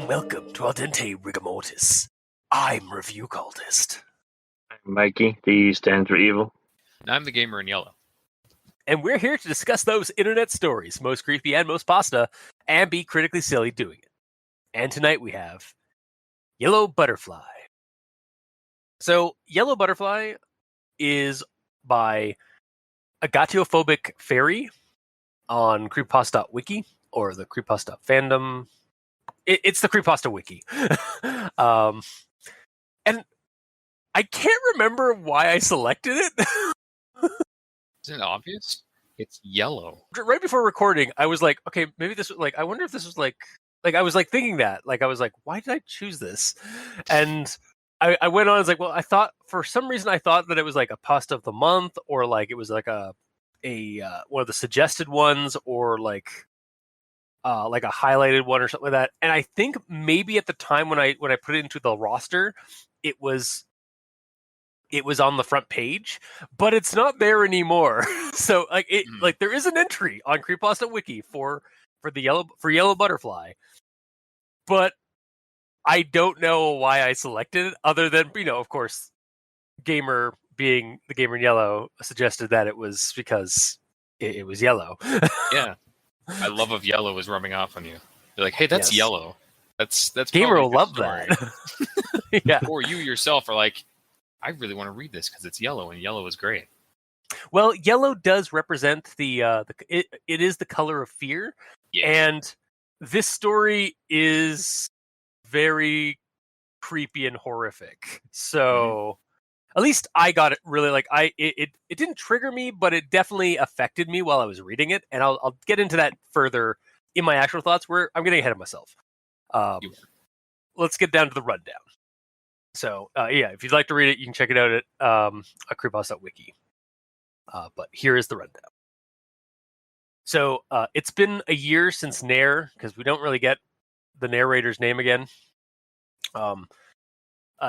and welcome to Al Dente Rigor Mortis. I'm Review Cultist. I'm Mikey, the E stands for evil. And I'm the gamer in yellow. And we're here to discuss those internet stories, most creepy and most pasta, and be critically silly doing it. And tonight we have Yellow Butterfly. So, Yellow Butterfly is by AgateophobicFaerie on creepypasta.wiki, or the creepypasta fandom. It's the creepypasta wiki. And I can't remember why I selected it. Isn't it obvious? It's yellow. Right before recording, I was like, okay, maybe this was like, I wonder if this was like I was like thinking that. Like, I was like, why did I choose this? And I went on, I was like, well, I thought, for some reason, I thought that it was like a pasta of the month, or like it was like a one of the suggested ones, or like a highlighted one or something like that. And I think maybe at the time when I put it into the roster, it was on the front page, but it's not there anymore. So like there is an entry on Creepypasta Wiki for Yellow Butterfly, but I don't know why I selected it, other than, of course, Gamer, being the gamer in yellow, suggested that it was because it was yellow. Yeah. My love of yellow is rubbing off on you. You're like, hey, that's yellow. That's Gamer will love story. that. Yeah. Or you yourself are like, I really want to read this because it's yellow, and yellow is great. Well, yellow does represent it is the color of fear, and this story is very creepy and horrific. So at least I got it really, like, it didn't trigger me, but it definitely affected me while I was reading it, and I'll get into that further in my actual thoughts, where I'm getting ahead of myself. Let's get down to the rundown. So, if you'd like to read it, you can check it out at creepypasta.wiki. But here is the rundown. So, it's been a year since Nair, because we don't really get the narrator's name again.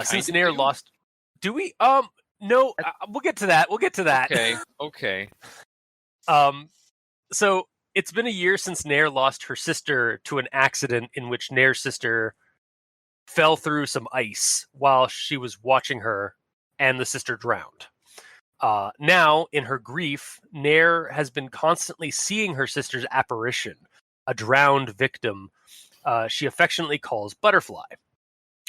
Since Nair lost... Do we? No, we'll get to that. Okay. So, it's been a year since Nair lost her sister to an accident in which Nair's sister fell through some ice while she was watching her, and the sister drowned. Now, in her grief, Nair has been constantly seeing her sister's apparition, a drowned victim she affectionately calls Butterfly,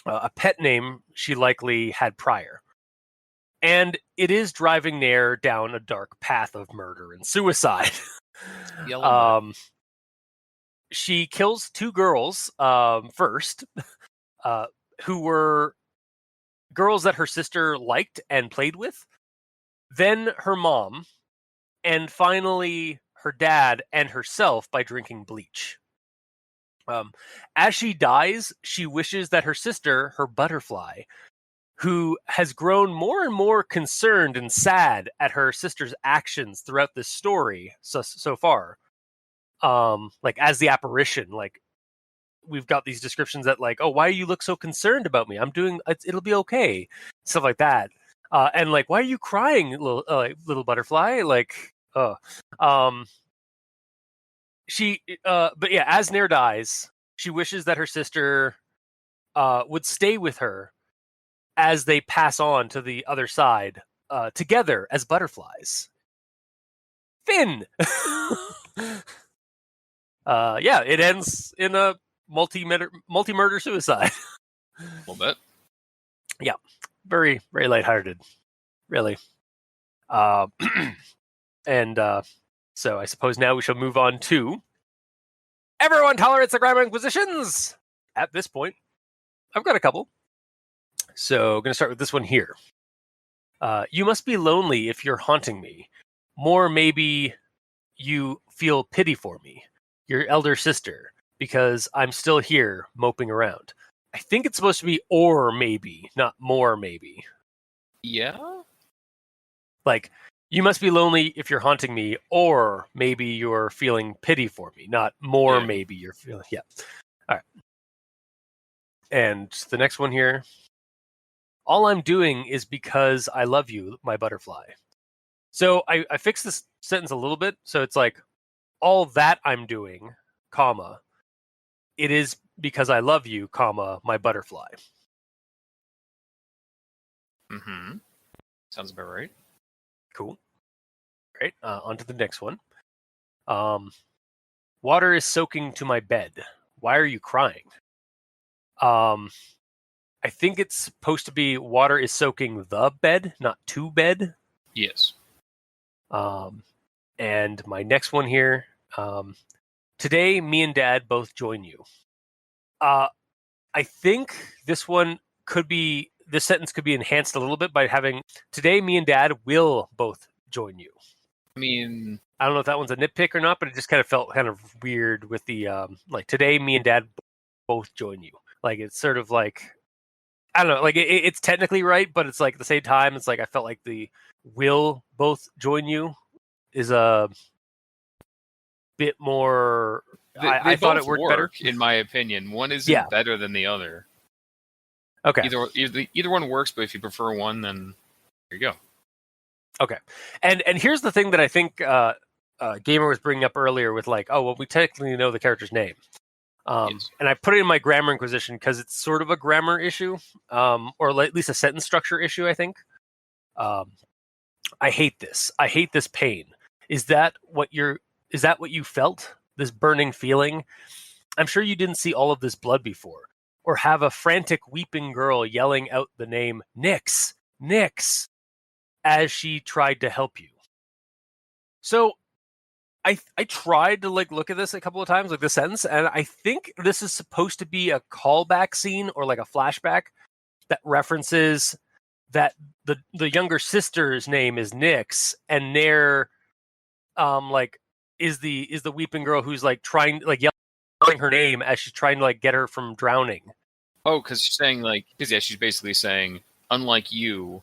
a pet name she likely had prior. And it is driving Nair down a dark path of murder and suicide. She kills two girls first, who were girls that her sister liked and played with, then her mom, and finally her dad and herself by drinking bleach. As she dies, she wishes that her sister, her Butterfly, who has grown more and more concerned and sad at her sister's actions throughout this story so far, like as the apparition, like, we've got these descriptions that, like, oh, why do you look so concerned about me? It'll be okay. Stuff like that. And like, why are you crying, little Butterfly? Like, but yeah, as Nair dies, she wishes that her sister would stay with her as they pass on to the other side, together as butterflies. Finn! It ends in a multi-murder suicide. A little bit. Yeah, very, very lighthearted, really. And so I suppose now we shall move on to Everyone Tolerates the Crime Inquisitions! At this point, I've got a couple. So I'm going to start with this one here. You must be lonely if you're haunting me. More maybe you feel pity for me, your elder sister, because I'm still here moping around. I think it's supposed to be or maybe, not more maybe. Yeah? Like, you must be lonely if you're haunting me, or maybe you're feeling pity for me, not more maybe you're feeling... Yeah. All right. And the next one here. All I'm doing is because I love you, my butterfly. So I fixed this sentence a little bit. So it's like, all that I'm doing, comma, it is because I love you, comma, my butterfly. Mm-hmm. Sounds about right. Cool. Great. On to the next one. Water is soaking to my bed. Why are you crying? I think it's supposed to be water is soaking the bed, not to bed. Yes. And my next one here. Today, me and Dad both join you. I think this sentence could be enhanced a little bit by having today, me and Dad will both join you. I mean, I don't know if that one's a nitpick or not, but it just kind of felt kind of weird with the like today, me and Dad both join you. Like it's sort of like I don't know, like it's technically right, but it's like at the same time, it's like I felt like the will both join you is a bit more. I thought it worked better, in my opinion. One isn't better than the other. Okay, either one works, but if you prefer one, then there you go. Okay, and here's the thing that I think Gamer was bringing up earlier with like, oh well, we technically know the character's name. Yes. And I put it in my grammar inquisition because it's sort of a grammar issue, or at least a sentence structure issue. I think. I hate this. I hate this pain. Is that what you felt? This burning feeling? I'm sure you didn't see all of this blood before, or have a frantic weeping girl yelling out the name Nix, Nix, as she tried to help you. So I tried to like look at this a couple of times, like the sentence, and I think this is supposed to be a callback scene or like a flashback that references that the younger sister's name is Nix, and Nair like is the weeping girl who's like trying like yelling her name as she's trying to like get her from drowning. Oh, because she's saying like she's basically saying, unlike you,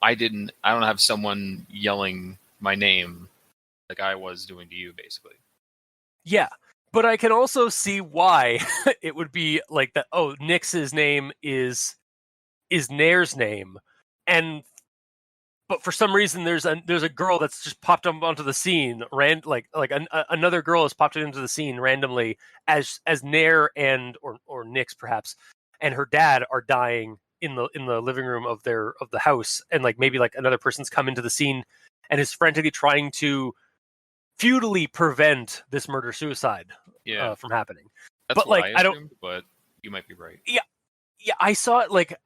I don't have someone yelling my name like I was doing to you, basically. Yeah, but I can also see why it would be like that. Oh, Nix's name is Nair's name, but for some reason there's a girl that's just popped up onto the scene, another girl has popped into the scene randomly as Nair or Nix perhaps, and her dad are dying in the living room of the house, and like maybe like another person's come into the scene and is frantically trying to futilely prevent this murder suicide from happening. That's but what like I assumed, but you might be right. Yeah, I saw it like.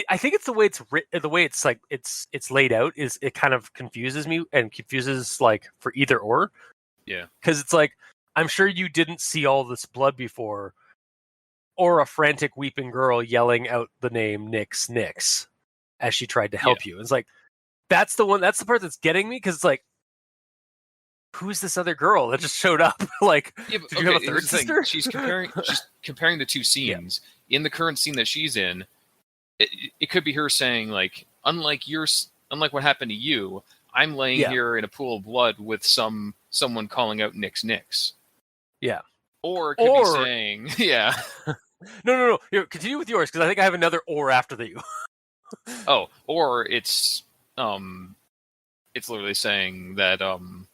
I think it's the way it's written, the way it's like it's laid out is it kind of confuses me and confuses like for either or. Yeah, because it's like I'm sure you didn't see all this blood before, or a frantic weeping girl yelling out the name Nix Nix as she tried to help you. It's like that's the part that's getting me because it's like, who's this other girl that just showed up? Like, did you have a third sister? She's comparing the two scenes. In the current scene that she's in, it could be her saying like, unlike what happened to you, I'm laying here in a pool of blood with someone calling out Nix Nix. Yeah. Or it could be saying, No. Here, continue with yours because I think I have another or after you. Oh, or it's literally saying that in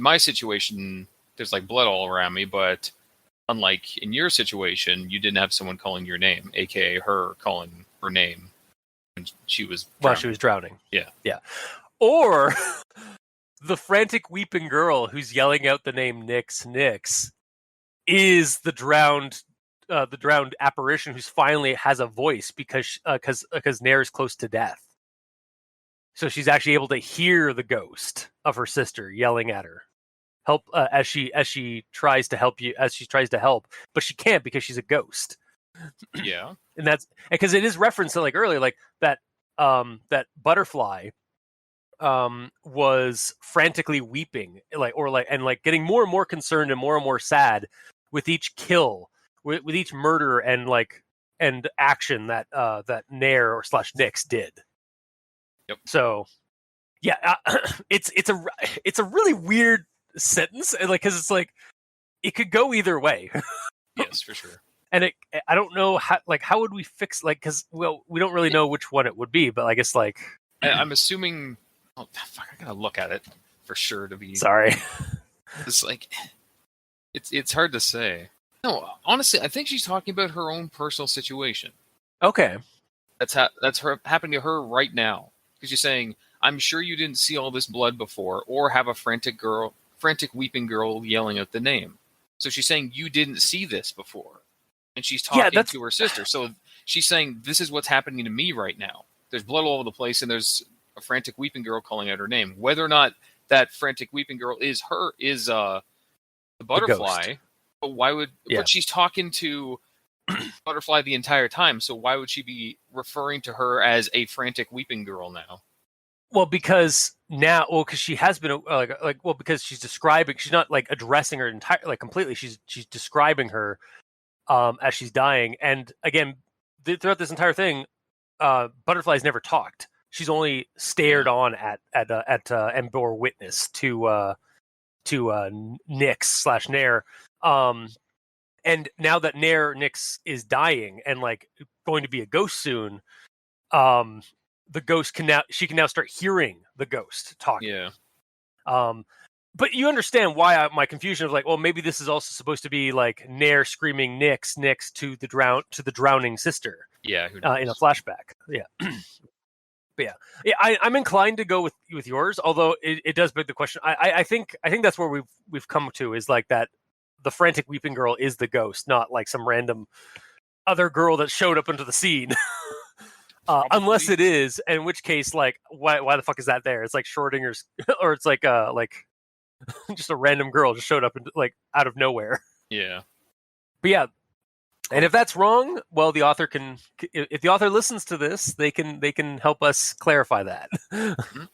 my situation there's like blood all around me, but unlike in your situation, you didn't have someone calling your name, aka her calling her name when she was drowning. While she was drowning. Yeah. Or the frantic weeping girl who's yelling out the name Nix Nix is the drowned apparition who's finally has a voice because Nair is close to death. So she's actually able to hear the ghost of her sister yelling at her. Help as she tries to help, but she can't because she's a ghost. Yeah. And that's because it is referenced to like earlier, like that butterfly was frantically weeping, and getting more and more concerned and more sad with each kill, with each murder and action that Nair or /Nix did. Yep. So, yeah, it's a really weird sentence, and because it's like it could go either way. Yes, for sure. And I don't know how would we fix because we don't really know which one it would be, but I guess I'm assuming. Oh fuck! I gotta look at it for sure to be. Sorry. It's like it's hard to say. No, honestly, I think she's talking about her own personal situation. Okay. That's her happening to her right now. Because she's saying, "I'm sure you didn't see all this blood before, or have a frantic weeping girl yelling out the name." So she's saying you didn't see this before, and she's talking to her sister. So she's saying this is what's happening to me right now. There's blood all over the place, and there's a frantic weeping girl calling out her name. Whether or not that frantic weeping girl is the butterfly, but why would? Yeah. But she's talking to Butterfly the entire time, so why would she be referring to her as a frantic weeping girl now? Well, because she has been because she's describing. She's not like addressing her entire completely. She's describing her as she's dying. And again, throughout this entire thing, Butterfly's never talked. She's only stared on at and bore witness to Nyx / Nair. And now that Nyx is dying and like going to be a ghost soon, the ghost can now start hearing the ghost talking. Yeah. But you understand why my confusion of like, well, maybe this is also supposed to be like Nair screaming Nyx to the drowning sister. Yeah. In a flashback. Yeah. But yeah, I'm inclined to go with yours, although it does beg the question. I think that's where we've come to is like that the frantic weeping girl is the ghost, not like some random other girl that showed up into the scene. Unless it is, in which case, like, why the fuck is that there? It's like Schrodinger's, or it's like just a random girl just showed up like out of nowhere. Yeah. But yeah. And if that's wrong, well, the author can. If the author listens to this, they can help us clarify that. Mm-hmm.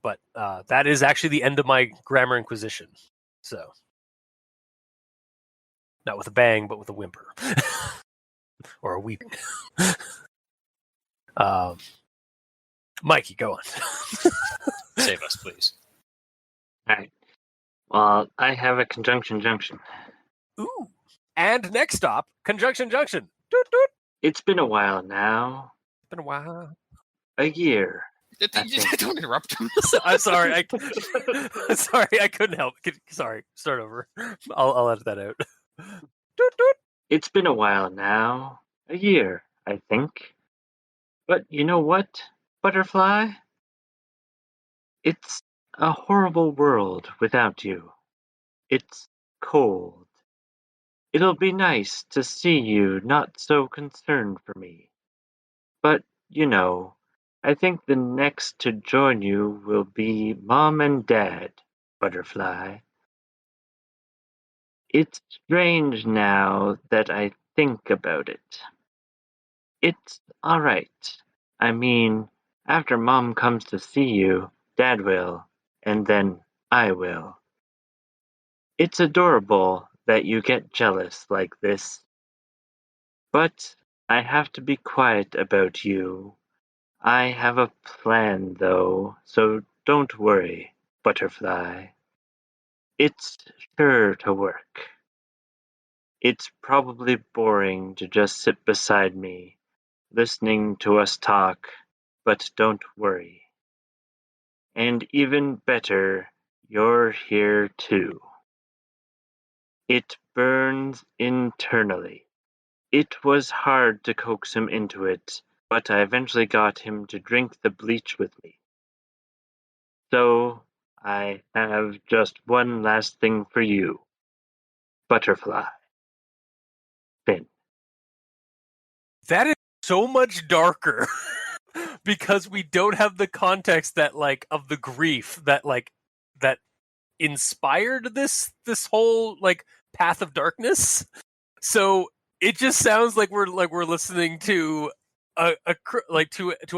But that is actually the end of my grammar inquisition. So, not with a bang, but with a whimper or a weep. Mikey, go on. Save us, please. All right. Well, I have a conjunction junction. Ooh. And next stop, conjunction junction. Doot, doot. It's been a while now. It's been a while. A year. Don't interrupt him. I'm sorry. I couldn't help. Sorry. Start over. I'll edit that out. Doot, doot. It's been a while now. A year, I think. But you know what, Butterfly? It's a horrible world without you. It's cold. It'll be nice to see you not so concerned for me. But, you know, I think the next to join you will be Mom and Dad, Butterfly. It's strange now that I think about it. It's all right. I mean, after Mom comes to see you, Dad will, and then I will. It's adorable that you get jealous like this. But I have to be quiet about you. I have a plan, though, so don't worry, Butterfly. It's sure to work. It's probably boring to just sit beside me, listening to us talk, but don't worry. And even better, you're here too. It burns internally. It was hard to coax him into it, but I eventually got him to drink the bleach with me. So, I have just one last thing for you, Butterfly. Finn. That is so much darker because we don't have the context that like of the grief that inspired this whole like path of darkness. So it just sounds like we're listening to a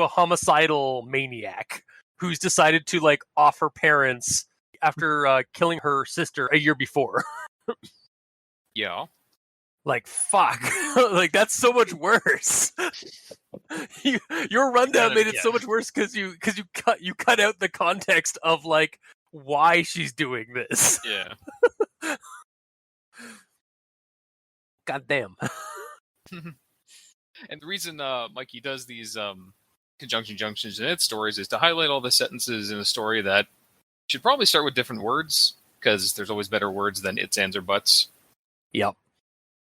homicidal maniac who's decided to like off her parents after killing her sister a year before. Yeah. Like fuck, like that's so much worse. Your rundown made it so much worse because you cut out the context of like why she's doing this. Yeah. God damn. And the reason Mikey does these conjunction junctions in its stories is to highlight all the sentences in a story that should probably start with different words, because there's always better words than its, ands, or buts. Yep.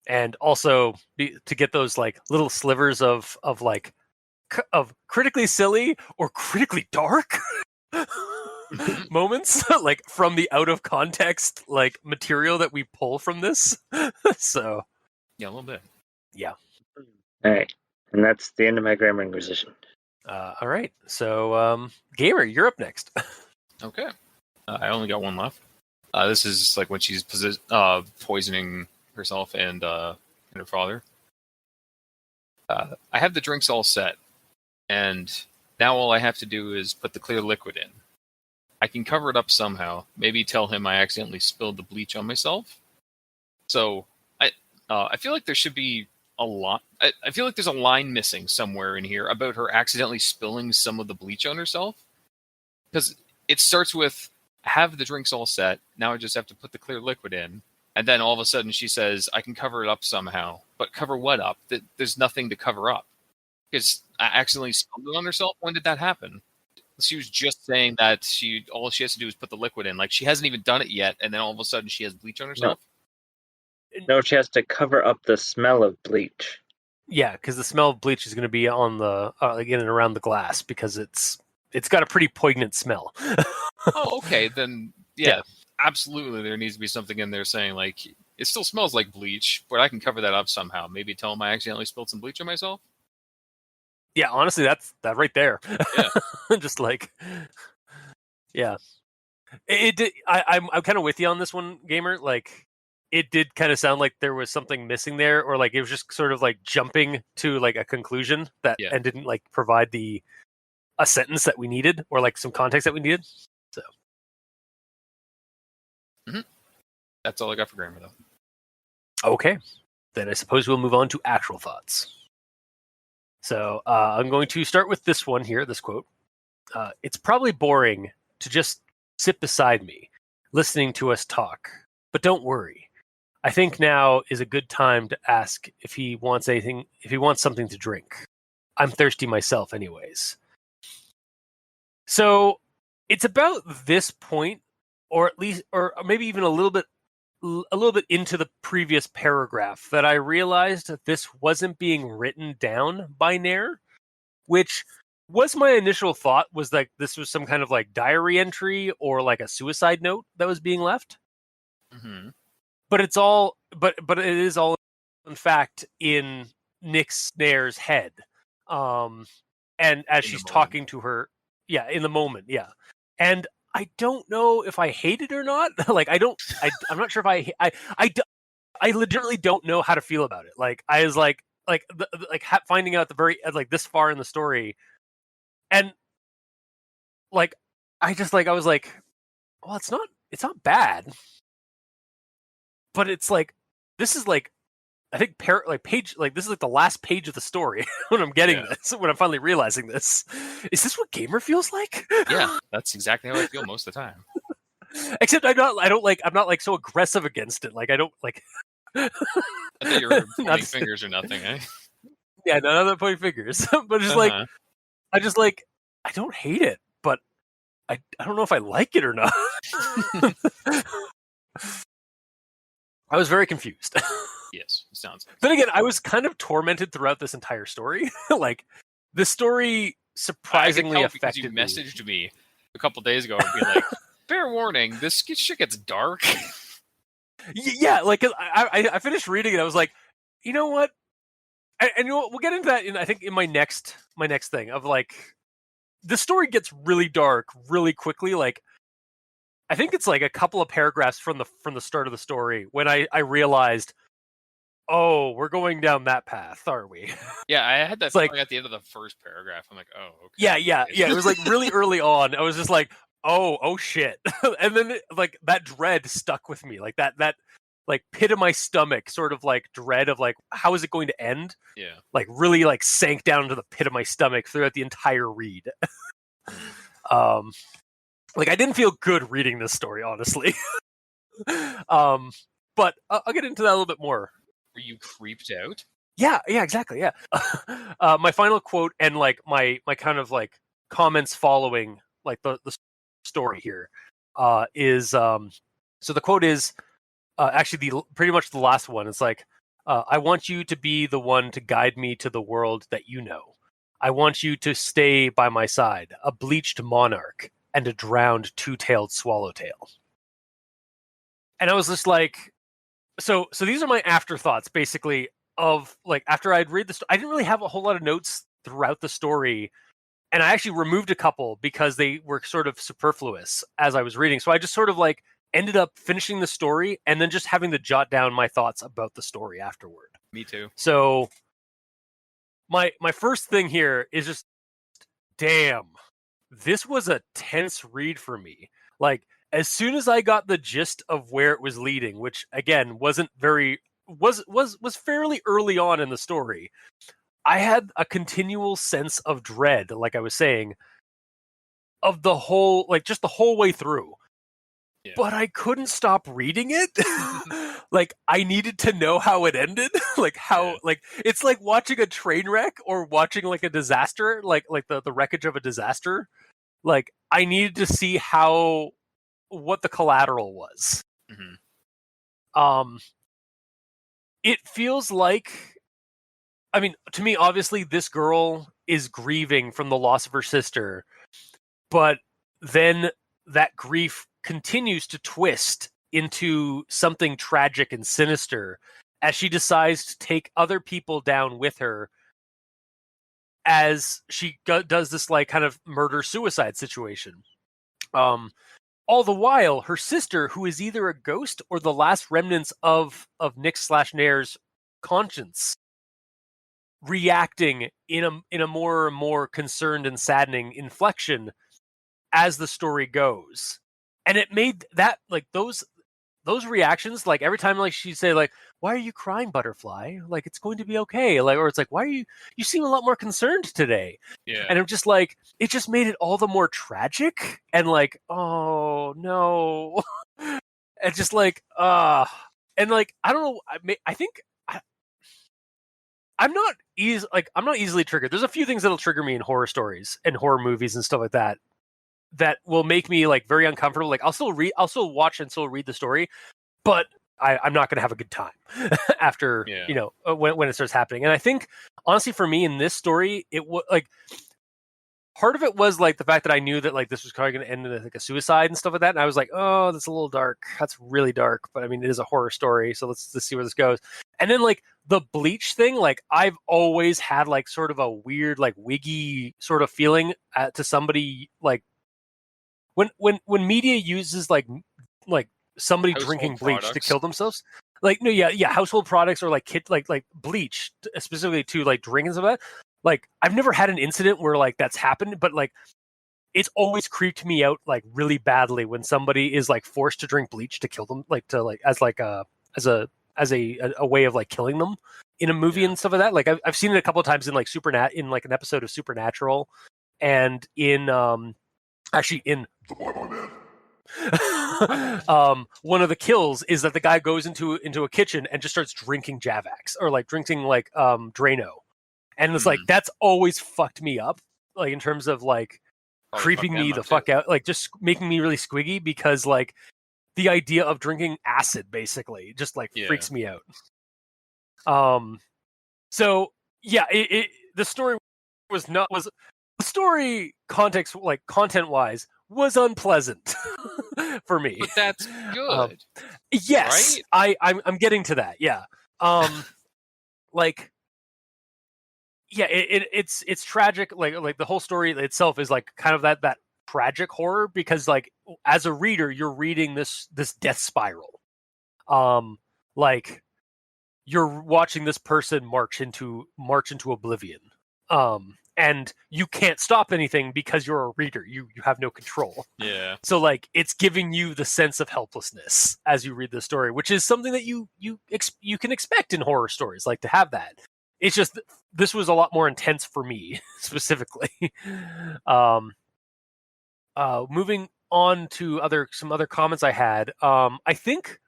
And also to get those like little slivers of like of critically silly or critically dark moments, like from the out of context like material that we pull from this. So Yeah, a little bit. Yeah. All right, and that's the end of my grammar inquisition. All right. So, Gamer, you're up next. Okay. I only got one left. This is like when she's poisoning herself and her father. I have the drinks all set, and now all I have to do is put the clear liquid in. I can cover it up somehow. Maybe tell him I accidentally spilled the bleach on myself. So I feel like there should be a lot. I feel like there's a line missing somewhere in here about her accidentally spilling some of the bleach on herself. Because it starts with, have the drinks all set. Now I just have to put the clear liquid in. And then all of a sudden she says, I can cover it up somehow. But cover what up? There's nothing to cover up. Because I accidentally spilled it on herself. When did that happen? She was just saying that all she has to do is put the liquid in. Like, she hasn't even done it yet. And then all of a sudden she has bleach on herself. No, she has to cover up the smell of bleach. Yeah, because the smell of bleach is going to be on the like in and around the glass because it's got a pretty poignant smell. Oh, okay. Then yeah, absolutely. There needs to be something in there saying like it still smells like bleach, but I can cover that up somehow. Maybe tell him I accidentally spilled some bleach on myself. Yeah, honestly, that's that right there. Yeah. Just like, yeah, it did. I'm kind of with you on this one, Gamer. Like, it did kind of sound like there was something missing there, or like it was just sort of like jumping to like a conclusion that and didn't like provide a sentence that we needed or like some context that we needed. So, that's all I got for grammar, though. Okay, then I suppose we'll move on to actual thoughts. So I'm going to start with this one here. This quote: "It's probably boring to just sit beside me, listening to us talk, but don't worry. I think now is a good time to ask if he wants anything, if he wants something to drink. I'm thirsty myself, anyways." So it's about this point, or at least, or maybe even a little bit into the previous paragraph, that I realized that this wasn't being written down by Nair, which was my initial thought, was like this was some kind of like diary entry or like a suicide note that was being left. Mm-hmm. But it's all, but it is all, in fact, in Nair's head. And as she's talking to her, in the moment, and I don't know if I hate it or not. Like, I'm not sure if I legitimately don't know how to feel about it. Like, I was finding out the very, like, this far in the story, and like, I was like, well, it's not bad, but it's like, this is like, I think page, like, this is like the last page of the story when I'm getting this, when I'm finally realizing this. Is this what Gamer feels like? Yeah, that's exactly how I feel most of the time. Except I'm not like so aggressive against it. Like, I don't like. I thought you were pointing fingers or nothing, eh? Yeah, no, I'm not pointing fingers. But just like, I don't hate it, but I don't know if I like it or not. I was very confused. Yes, it sounds. Then again, I was kind of tormented throughout this entire story. Like, the story surprisingly affected me. Because you messaged me a couple days ago and being like, fair warning, this shit gets dark. Yeah, like, 'cause I finished reading it. I was like, you know what? And you know what? We'll get into that I think in my next thing of like, the story gets really dark really quickly. Like, I think it's like a couple of paragraphs from the start of the story when I realized, oh, we're going down that path, are we? Yeah, I had that feeling at the end of the first paragraph. I'm like, oh, okay. Yeah. It was like really early on. I was just like, oh shit. And then like that dread stuck with me. Like that like pit of my stomach sort of like dread of like, how is it going to end? Yeah. Like really like sank down to the pit of my stomach throughout the entire read. Like, I didn't feel good reading this story, honestly. But I'll get into that a little bit more. Were you creeped out? Yeah, exactly. Yeah. My final quote and like my kind of like comments following like the story here is so the quote is, actually pretty much the last one. It's like, I want you to be the one to guide me to the world that you know. I want you to stay by my side, a bleached monarch and a drowned two-tailed swallowtail. And I was just like, so these are my afterthoughts, basically, of like after I'd read this. I didn't really have a whole lot of notes throughout the story, and I actually removed a couple because they were sort of superfluous as I was reading. So I just sort of like ended up finishing the story and then just having to jot down my thoughts about the story afterward. Me too. So my first thing here is just, damn, this was a tense read for me. Like, as soon as I got the gist of where it was leading, which again wasn't very was fairly early on in the story, I had a continual sense of dread, like I was saying, of the whole, like just the whole way through. Yeah. But I couldn't stop reading it. Like, I needed to know how it ended. Like how, like, it's like watching a train wreck or watching like a disaster, like the wreckage of a disaster. Like, I needed to see what the collateral was. Mm-hmm. It feels like, I mean, to me, obviously, this girl is grieving from the loss of her sister, but then that grief continues to twist into something tragic and sinister as she decides to take other people down with her as she does this like kind of murder-suicide situation. All the while, her sister, who is either a ghost or the last remnants of Nick/Nair's conscience, reacting in a more and more concerned and saddening inflection as the story goes. And it made that, like, those reactions, like every time like she'd say like, why are you crying, butterfly? Like, it's going to be okay. Like, or it's like, why are you seem a lot more concerned today? Yeah. And I'm just like, it just made it all the more tragic and like, oh no. And just like, and like, I don't know, I think I'm not easily triggered. There's a few things that'll trigger me in horror stories and horror movies and stuff like that will make me like very uncomfortable. Like, I'll still watch and still read the story, but I'm not going to have a good time after when it starts happening. And I think honestly, for me in this story, it was like part of it was like the fact that I knew that like this was probably going to end in like a suicide and stuff like that. And I was like, oh, that's a little dark. That's really dark. But I mean, it is a horror story, so let's see where this goes. And then like the bleach thing, like I've always had like sort of a weird like wiggy sort of feeling to somebody like when media uses like somebody Household drinking bleach products to kill themselves. Like, no, yeah, household products or like like bleach specifically to like drink and stuff like that. Like, I've never had an incident where like that's happened, but like it's always creeped me out like really badly when somebody is like forced to drink bleach to kill them, like to like as a way of like killing them in a movie and stuff like that. Like I've seen it a couple of times in like in like an episode of Supernatural, and in actually in The Boy Man. One of the kills is that the guy goes into a kitchen and just starts drinking Javax or like drinking like Drano, and it's like that's always fucked me up, like in terms of like creeping me the fuck out, like just making me really squiggy, because like the idea of drinking acid basically just like freaks me out. So yeah, the story the story context, like content wise, was unpleasant for me. But that's good. Yes, right? I'm getting to that. Yeah. Like, yeah, it's tragic. Like the whole story itself is like kind of that tragic horror, because like as a reader you're reading this death spiral. Like you're watching this person march into oblivion. And you can't stop anything because you're a reader. You have no control. Yeah. So like it's giving you the sense of helplessness as you read the story, which is something that you can expect in horror stories, like to have that. It's just this was a lot more intense for me specifically. Moving on to some other comments I had. I think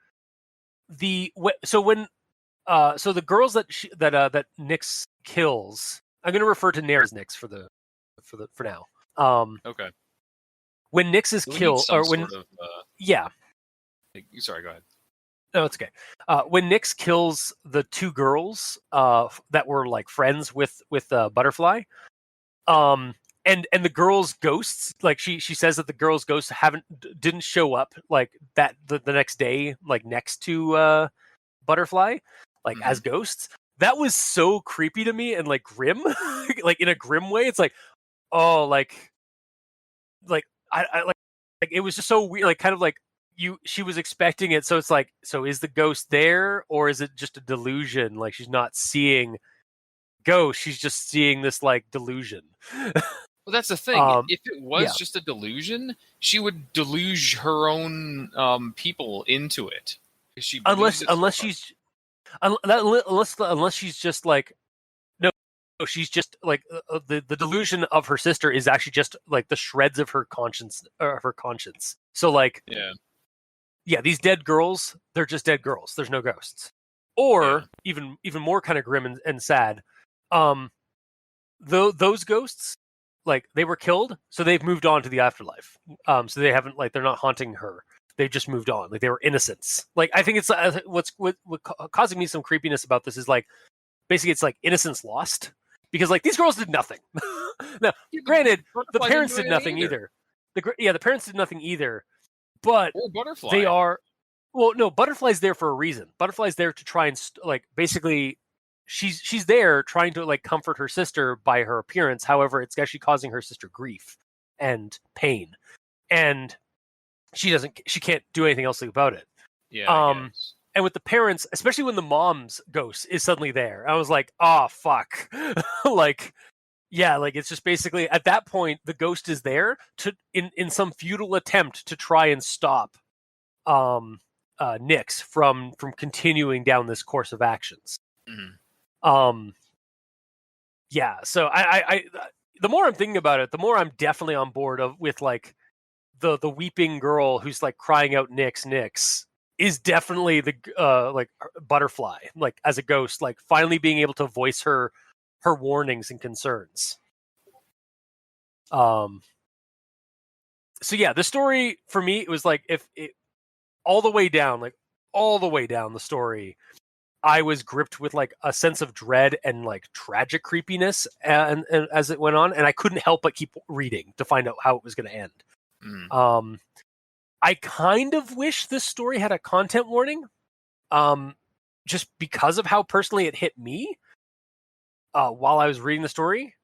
so the girls that Nyx kills, I'm going to refer to Nair as Nyx for now. Okay. When Nyx is killed, or when sorry, go ahead. No, it's okay. When Nyx kills the two girls that were like friends with Butterfly, and the girls' ghosts, like she says that the girls' ghosts didn't show up like that the next day, like next to Butterfly, like as ghosts. That was so creepy to me and like grim, like in a grim way. It's like, oh, like I like it was just so weird, like kind of like she was expecting it, so it's like, so is the ghost there or is it just a delusion? Like she's not seeing ghosts, she's just seeing this like delusion. Well, that's the thing. If it was just a delusion, she would deluge her own people into it. Unless she's just like, no, she's just like the delusion of her sister is actually just like the shreds of her conscience. So like, these dead girls, they're just dead girls. There's no ghosts. Or even more kind of grim and sad. Those ghosts, like they were killed, so they've moved on to the afterlife. So they haven't, like, they're not haunting her. They've just moved on. Like they were innocents. Like I think it's what's causing me some creepiness about this is like basically it's like innocence lost, because like these girls did nothing. Now, granted, the parents did nothing either. The parents did nothing either. But Butterfly. They are. Well, no, Butterfly's there for a reason. Butterfly's there to try and like basically. She's there trying to like comfort her sister by her appearance. However, it's actually causing her sister grief and pain, and she can't do anything else about it. Yeah. And with the parents, especially when the mom's ghost is suddenly there, I was like, oh fuck. Like, yeah, like it's just basically at that point the ghost is there to in some futile attempt to try and stop Nyx from continuing down this course of actions. Yeah, so I the more I'm thinking about it, the more I'm definitely on board with like the weeping girl who's like crying out Nyx is definitely the like Butterfly, like as a ghost, like finally being able to voice her warnings and concerns. So yeah, the story for me, it was like if it all the way down the story, I was gripped with like a sense of dread and like tragic creepiness, and as it went on, and I couldn't help but keep reading to find out how it was going to end. I kind of wish this story had a content warning, just because of how personally it hit me while I was reading the story.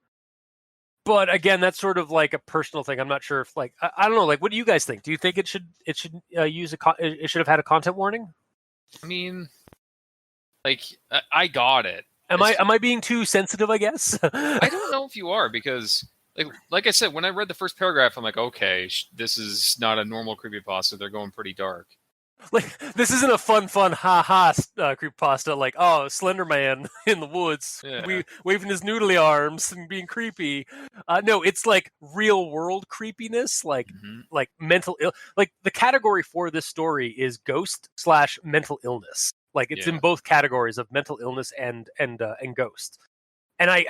But again, that's sort of like a personal thing. I'm not sure if like I don't know. Like, what do you guys think? Do you think it should it should have had a content warning? I mean, like I got it. Am I being too sensitive, I guess? I don't know if you are, because like I said, when I read the first paragraph, I'm like, okay, this is not a normal creepypasta. They're going pretty dark. Like, this isn't a fun ha-ha creepypasta, like, oh, Slender Man in the woods, waving his noodly arms and being creepy. No, it's like real world creepiness, like like mental like the category for this story is ghost/mental illness. Like it's in both categories of mental illness and ghost. And I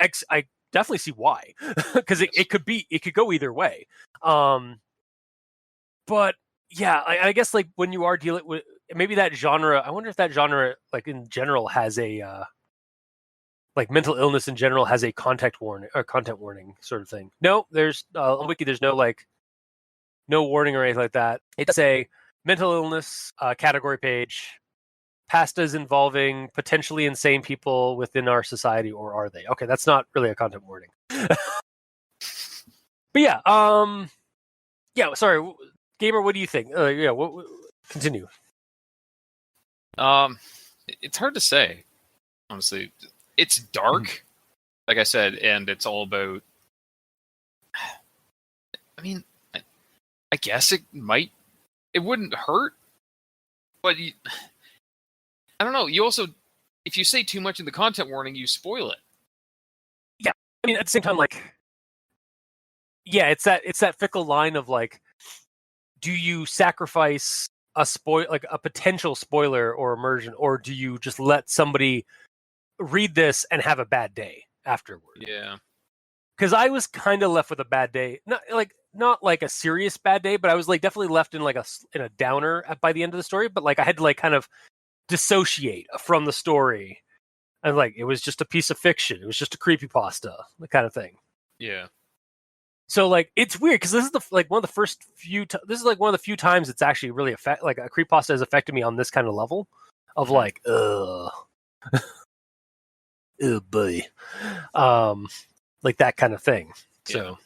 definitely see why, because it could go either way. But yeah, I guess like when you are dealing with maybe that genre, I wonder if that genre like in general has a like mental illness in general has a content warning sort of thing. No, there's on Wiki there's no like no warning or anything like that. It's a mental illness category page. Pastas involving potentially insane people within our society, or are they? Okay, that's not really a content warning. But yeah, sorry. Gamer, what do you think? Continue. It's hard to say, honestly. It's dark, like I said, and it's all about. I mean, I guess it wouldn't hurt, but I don't know. You also, if you say too much in the content warning, you spoil it. Yeah, I mean, at the same time, like, yeah, it's that fickle line of like, do you sacrifice like a potential spoiler or immersion, or do you just let somebody read this and have a bad day afterward? Yeah, because I was kind of left with a bad day, not like a serious bad day, but I was like definitely left in like a downer by the end of the story. But like I had to like kind of dissociate from the story. And like, it was just a piece of fiction. It was just a creepypasta, the kind of thing. Yeah. So like, it's weird because this is one of the first few. This is like one of the few times it's actually really like a creepypasta has affected me on this kind of level of like, oh boy, like that kind of thing. So,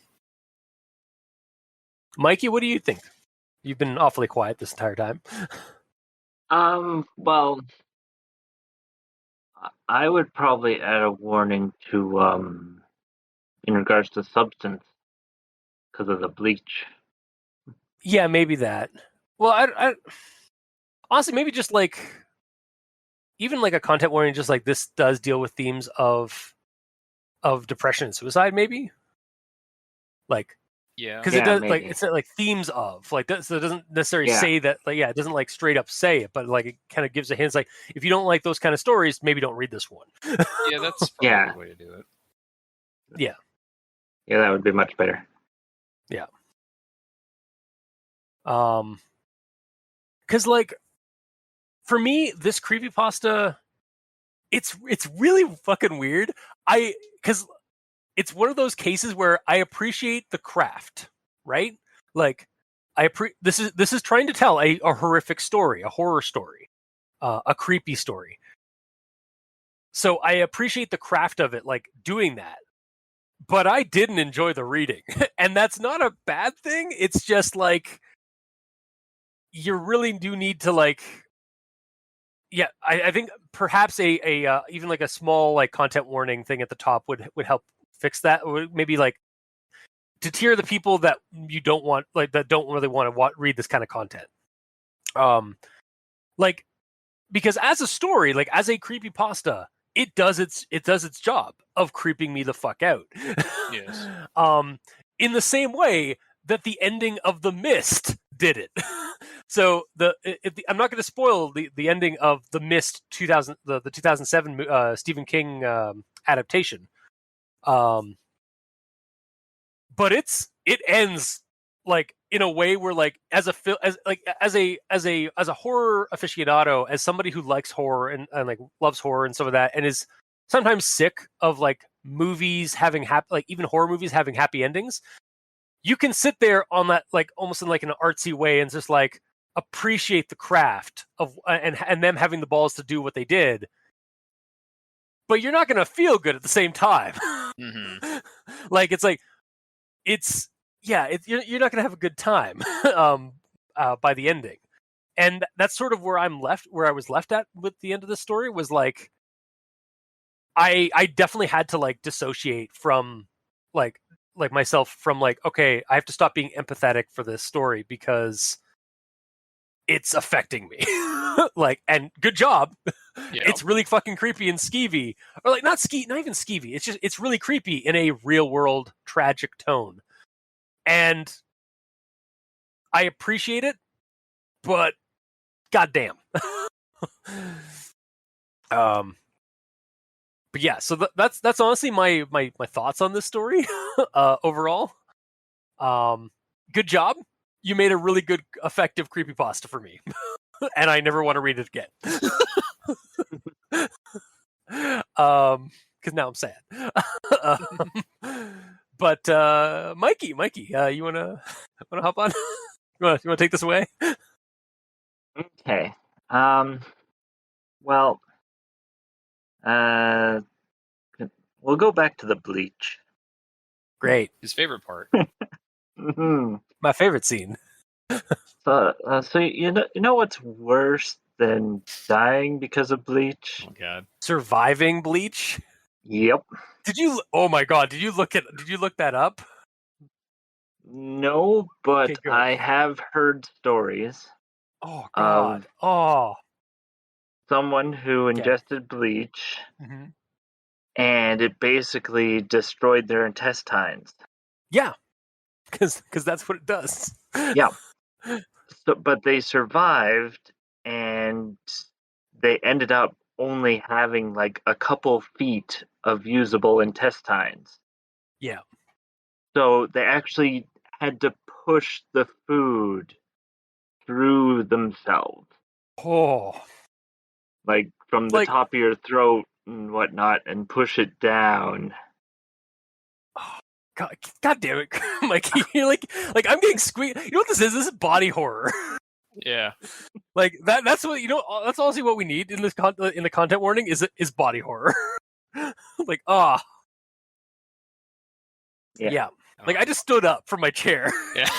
Mikey, what do you think? You've been awfully quiet this entire time. Well, I would probably add a warning to in regards to substance because of the bleach. Yeah, maybe that. Well, I honestly, maybe just like even like a content warning, just like this does deal with themes of depression and suicide, maybe. Like, because it does, like, maybe. it's like themes of like, so it doesn't necessarily Yeah. say that, like, it doesn't like straight up say it, but like it kind of gives a hint. It's like, if you don't like those kind of stories, maybe don't read this one. Yeah, that's probably the way to do it. Yeah, that would be much better. Yeah. Because like, for me, this creepypasta, it's really fucking weird. Because it's one of those cases where I appreciate the craft, right? Like, this is trying to tell a horrific story, a horror story, a creepy story. So I appreciate the craft of it, like doing that. But I didn't enjoy the reading, and that's not a bad thing. It's just like, you really do need to like. Yeah, I think perhaps a even like a small like content warning thing at the top would help fix that. Or maybe like deter the people that you don't want, like, that don't really want to read this kind of content. Like, because as a story, like as a creepypasta, it does its job of creeping me the fuck out. Yes. In the same way that the ending of The Mist did it. So I'm not going to spoil the ending of The Mist 2000, the 2007 Stephen King adaptation. But it ends like in a way where, like, as a horror aficionado, as somebody who likes horror and like loves horror and some of that, and is sometimes sick of like movies having like even horror movies having happy endings, you can sit there on that, like, almost in like an artsy way and just like appreciate the craft of and them having the balls to do what they did, but you're not going to feel good at the same time. Mm-hmm. Like, it's like, it's, yeah, you're not going to have a good time by the ending. And that's sort of where I was left at with the end of the story, was like, I definitely had to like dissociate from like myself from like, okay, I have to stop being empathetic for this story because it's affecting me. Like, and good job. Yeah. It's really fucking creepy and skeevy, or like not even skeevy. It's really creepy in a real world tragic tone, and I appreciate it, but goddamn. But yeah, so that's honestly my thoughts on this story. Overall, good job. You made a really good, effective creepypasta for me, and I never want to read it again. Because now I'm sad. But Mikey, you wanna hop on? You wanna take this away? Okay. Well, we'll go back to the bleach. Great. His favorite part. Mm-hmm. My favorite scene. So you know what's worse than dying because of bleach? Oh God. Surviving bleach. Yep. Did you? Oh my God! Did you look that up? No, but Okay, good. I have heard stories Oh God! of someone who Okay. ingested bleach Mm-hmm. and it basically destroyed their intestines. Yeah, because that's what it does. Yeah. So, but they survived, and they ended up only having like a couple feet of usable intestines. Yeah. So they actually had to push the food through themselves. Oh. like from the top of your throat and whatnot, and push it down. God damn it, Mike! You're like I'm getting squeezed. You know what this is? This is body horror. Yeah. Like that's what that's honestly what we need in this in the content warning is body horror. Like yeah. Like I just stood up from my chair. Yeah.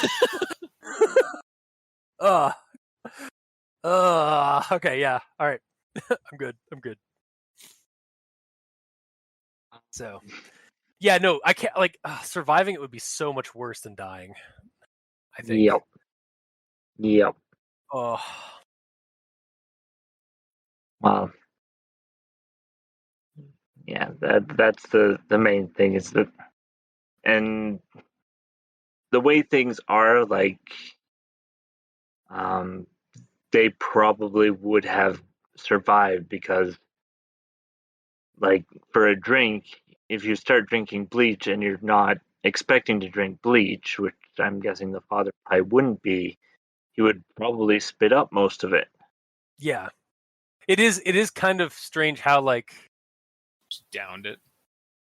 Okay, yeah. All right. I'm good. So, yeah, no, I can't surviving it would be so much worse than dying. I think. Yep. Oh. Well, yeah, that's the main thing is that, and the way things are, like, they probably would have survived because, like, for a drink, if you start drinking bleach and you're not expecting to drink bleach, which I'm guessing the father probably wouldn't be, he would probably spit up most of it. Yeah. It is kind of strange how just downed it.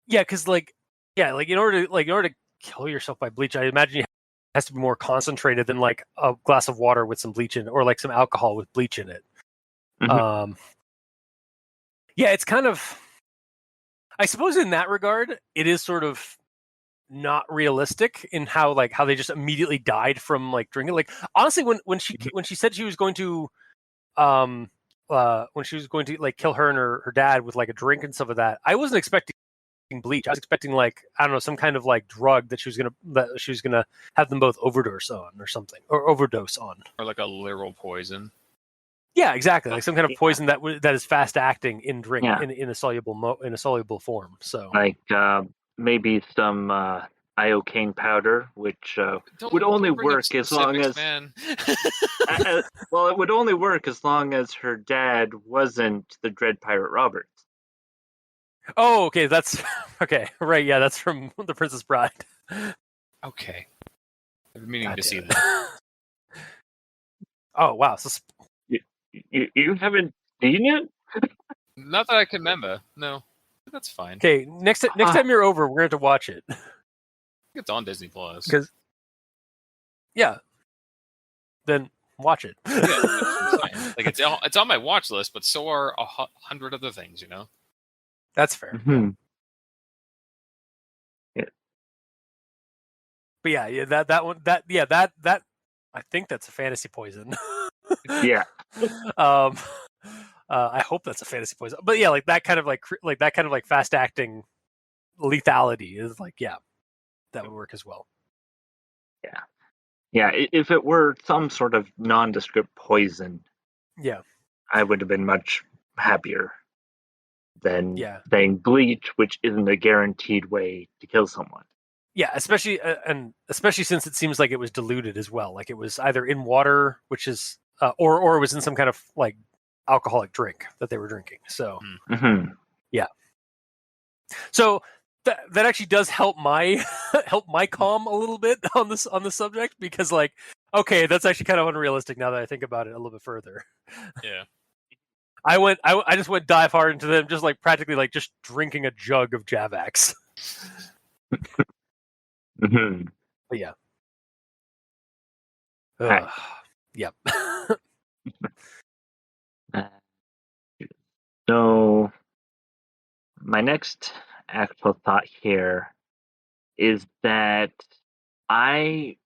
Yeah, because in order to kill yourself by bleach, I imagine it has to be more concentrated than like a glass of water with some bleach in it, or like some alcohol with bleach in it. Mm-hmm. Yeah, it's kind of, I suppose in that regard, it is sort of not realistic in how they just immediately died from like drinking. Like honestly, when she said she was going to like kill her and her dad with like a drink and stuff like that, I wasn't expecting bleach. I was expecting like, I don't know, some kind of like drug that she was gonna have them both overdose on or something, or like a literal poison. Yeah, exactly, like some kind of poison that is fast acting in drink, Yeah. in a soluble form. So like maybe some iocane powder, which would only work as long as man. well, it would only work as long as her dad wasn't the Dread Pirate Roberts. Oh, okay, that's okay, right? Yeah, that's from The Princess Bride. Okay, I've been meaning to see that. Oh wow, so you haven't seen it? Not that I can remember. No, that's fine. Okay, next time you're over, we're going to have to watch it. It's on Disney Plus. Because yeah, then watch it. Yeah, like it's on my watch list, but so are 100 other things. You know, that's fair. Mm-hmm. Yeah. But yeah, that one, that I think that's a fantasy poison. Yeah. I hope that's a fantasy poison. But yeah, like that kind of like fast acting lethality is like, yeah, that would work as well. Yeah. Yeah, if it were some sort of nondescript poison, yeah, I would have been much happier than yeah, saying bleach, which isn't a guaranteed way to kill someone. yeah, especially since it seems like it was diluted as well. Like it was either in water, which is or it was in some kind of like alcoholic drink that they were drinking. So Mm-hmm. yeah, so that actually does help my calm a little bit on the subject, because like, okay, that's actually kind of unrealistic now that I think about it a little bit further. Yeah. I just went dive hard into them, just like practically like just drinking a jug of Javax. Mm-hmm. But yeah. Right. Yep. So my next actual thought here is that I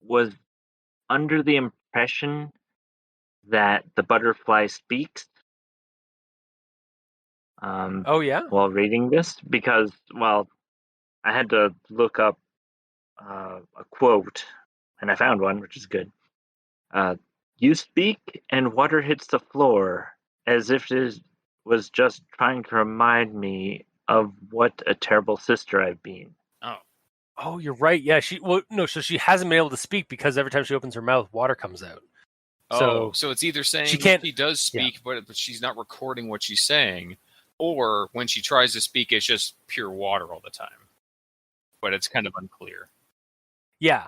was under the impression that the butterfly speaks. Oh yeah. While reading this, because I had to look up a quote, and I found one, which is good. You speak, and water hits the floor, as if it was just trying to remind me of what a terrible sister I've been. Oh, you're right. Yeah, so she hasn't been able to speak because every time she opens her mouth, water comes out. So it's either saying she does speak, but she's not recording what she's saying, or when she tries to speak, it's just pure water all the time. But it's kind of unclear. Yeah.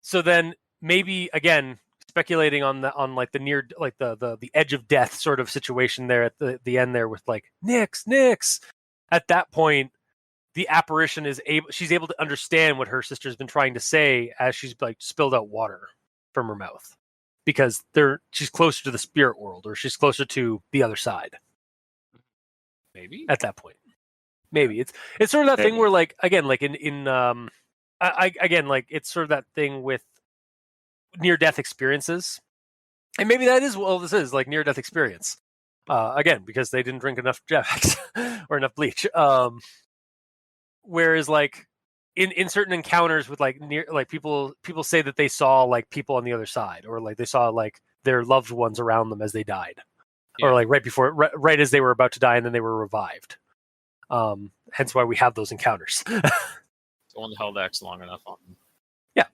So then maybe again, speculating on like the near, like the edge of death sort of situation there at the end there with like Nix. At that point, the apparition she's able to understand what her sister's been trying to say as she's like spilled out water from her mouth, because she's closer to the spirit world, or she's closer to the other side. Maybe at that point, maybe it's sort of that thing where like again, like again, like it's sort of that thing with near death experiences, and maybe that is this is like near death experience. Again, because they didn't drink enough Javex or enough bleach. Whereas like in certain encounters with like near, like people say that they saw like people on the other side, or like they saw like their loved ones around them as they died, or like right as they were about to die, and then they were revived. Hence why we have those encounters. Someone held X long enough on them. Yeah,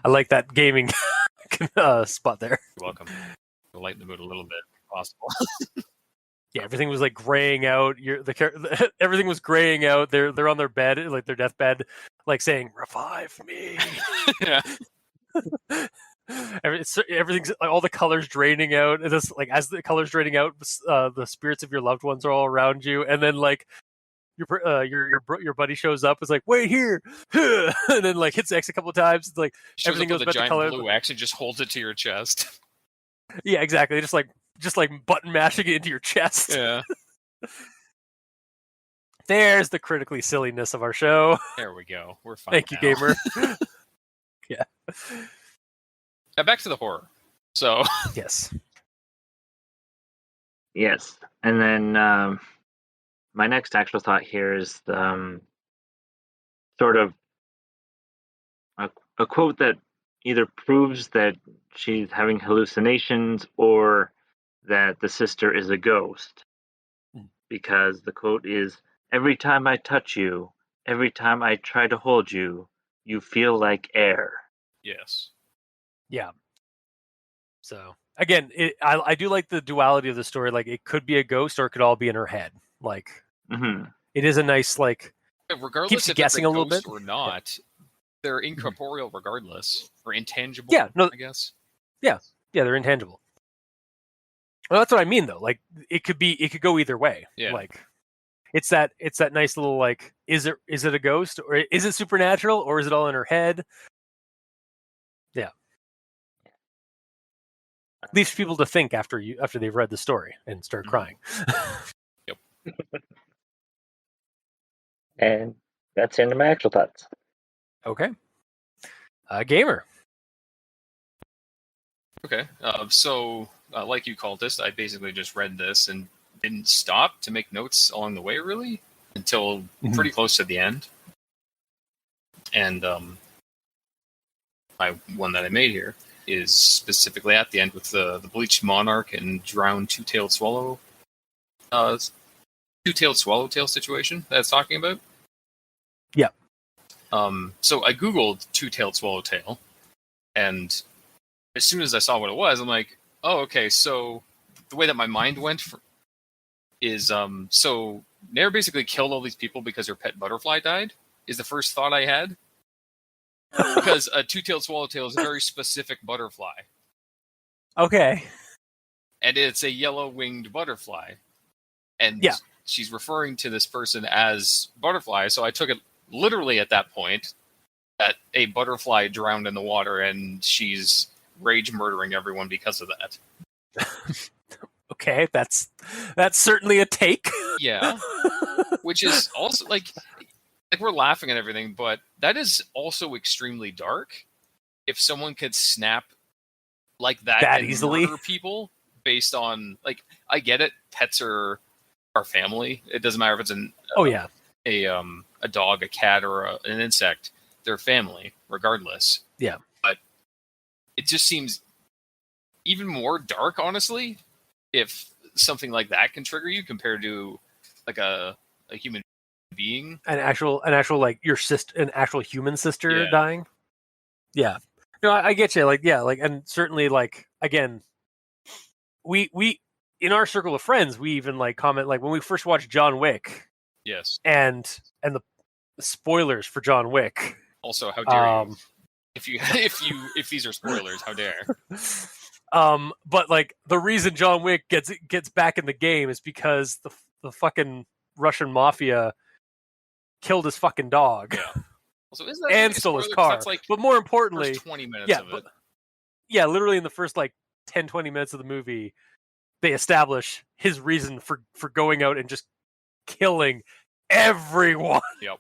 I like that gaming spot there. You're welcome. To lighten the mood a little bit, if possible. Yeah, everything was like graying out. Everything was graying out. They're on their bed, like their deathbed, like saying "revive me." Yeah. Everything's like, all the colors draining out. And this, like as the colors draining out, the spirits of your loved ones are all around you, and then like your buddy shows up. It's like, wait here, and then like hits X a couple of times. It's like everything goes back to color. Blue X and just holds it to your chest. Yeah, exactly. Just like button mashing it into your chest. Yeah. There's the critically silliness of our show. There we go. We're fine. Thank you, gamer. Yeah. Back to the horror. So. Yes. Yes, and then my next actual thought here is sort of a quote that either proves that she's having hallucinations or that the sister is a ghost. Because the quote is, "Every time I touch you, every time I try to hold you, you feel like air." Yes. Yeah. So again, I do like the duality of the story. Like it could be a ghost, or it could all be in her head. Like it is a nice like. Regardless keeps if guessing it's a little bit or not, they're incorporeal regardless, or intangible. Yeah, no, I guess. Yeah, they're intangible. Well, that's what I mean, though. Like it could go either way. Yeah. Like it's that nice little like, is it a ghost, or is it supernatural, or is it all in her head? Yeah. Leaves people to think after they've read the story and start crying. Yep. And that's the end of my actual thoughts. Okay. Gamer. Okay. So, like you called this, I basically just read this and didn't stop to make notes along the way, really, until pretty close to the end. And my one that I made here is specifically at the end with the bleached monarch and drowned two-tailed swallowtail situation that it's talking about. Yeah. So I googled two-tailed swallowtail, and as soon as I saw what it was, I'm like, oh, okay. So the way that my mind went is so Nair basically killed all these people because her pet butterfly died. Is the first thought I had. Because a two-tailed swallowtail is a very specific butterfly. Okay. And it's a yellow-winged butterfly. And yeah. She's referring to this person as butterfly, so I took it literally at that point that a butterfly drowned in the water and she's rage murdering everyone because of that. Okay, that's certainly a take. Yeah. Which is also like we're laughing at everything, but that is also extremely dark. If someone could snap like that and easily murder people based on, like, I get it, pets are our family. It doesn't matter if it's a dog, a cat, or an insect. They're family, regardless. Yeah. But it just seems even more dark, honestly, if something like that can trigger you compared to like a human being, an actual like your sister, an actual human sister dying. Yeah, no, I get you. Like, yeah, like, and certainly, like, again, we in our circle of friends, we even like comment, like, when we first watched John Wick. Yes. And the spoilers for John Wick. Also, how dare you? If these are spoilers, how dare? But like the reason John Wick gets back in the game is because the fucking Russian mafia killed his fucking dog. Yeah. So is that and really a stole his spoiler? 'Cause car. That's like But more importantly, first 20 minutes of it. Yeah, literally in the first like 10-20 minutes of the movie, they establish his reason for going out and just killing everyone. Yep.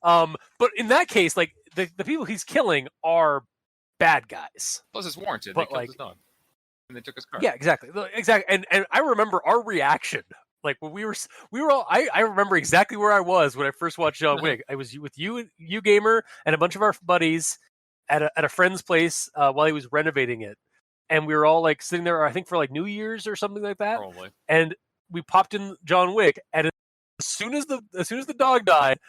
But in that case, like the people he's killing are bad guys. Plus, it's warranted. But, They killed his dog, and they took his car. Yeah, exactly. And I remember our reaction. Like when we were all. I remember exactly where I was when I first watched John Wick. I was with you gamer, and a bunch of our buddies at a friend's place while he was renovating it, and we were all like sitting there. I think for like New Year's or something like that. Probably. And we popped in John Wick, and as soon as the dog died,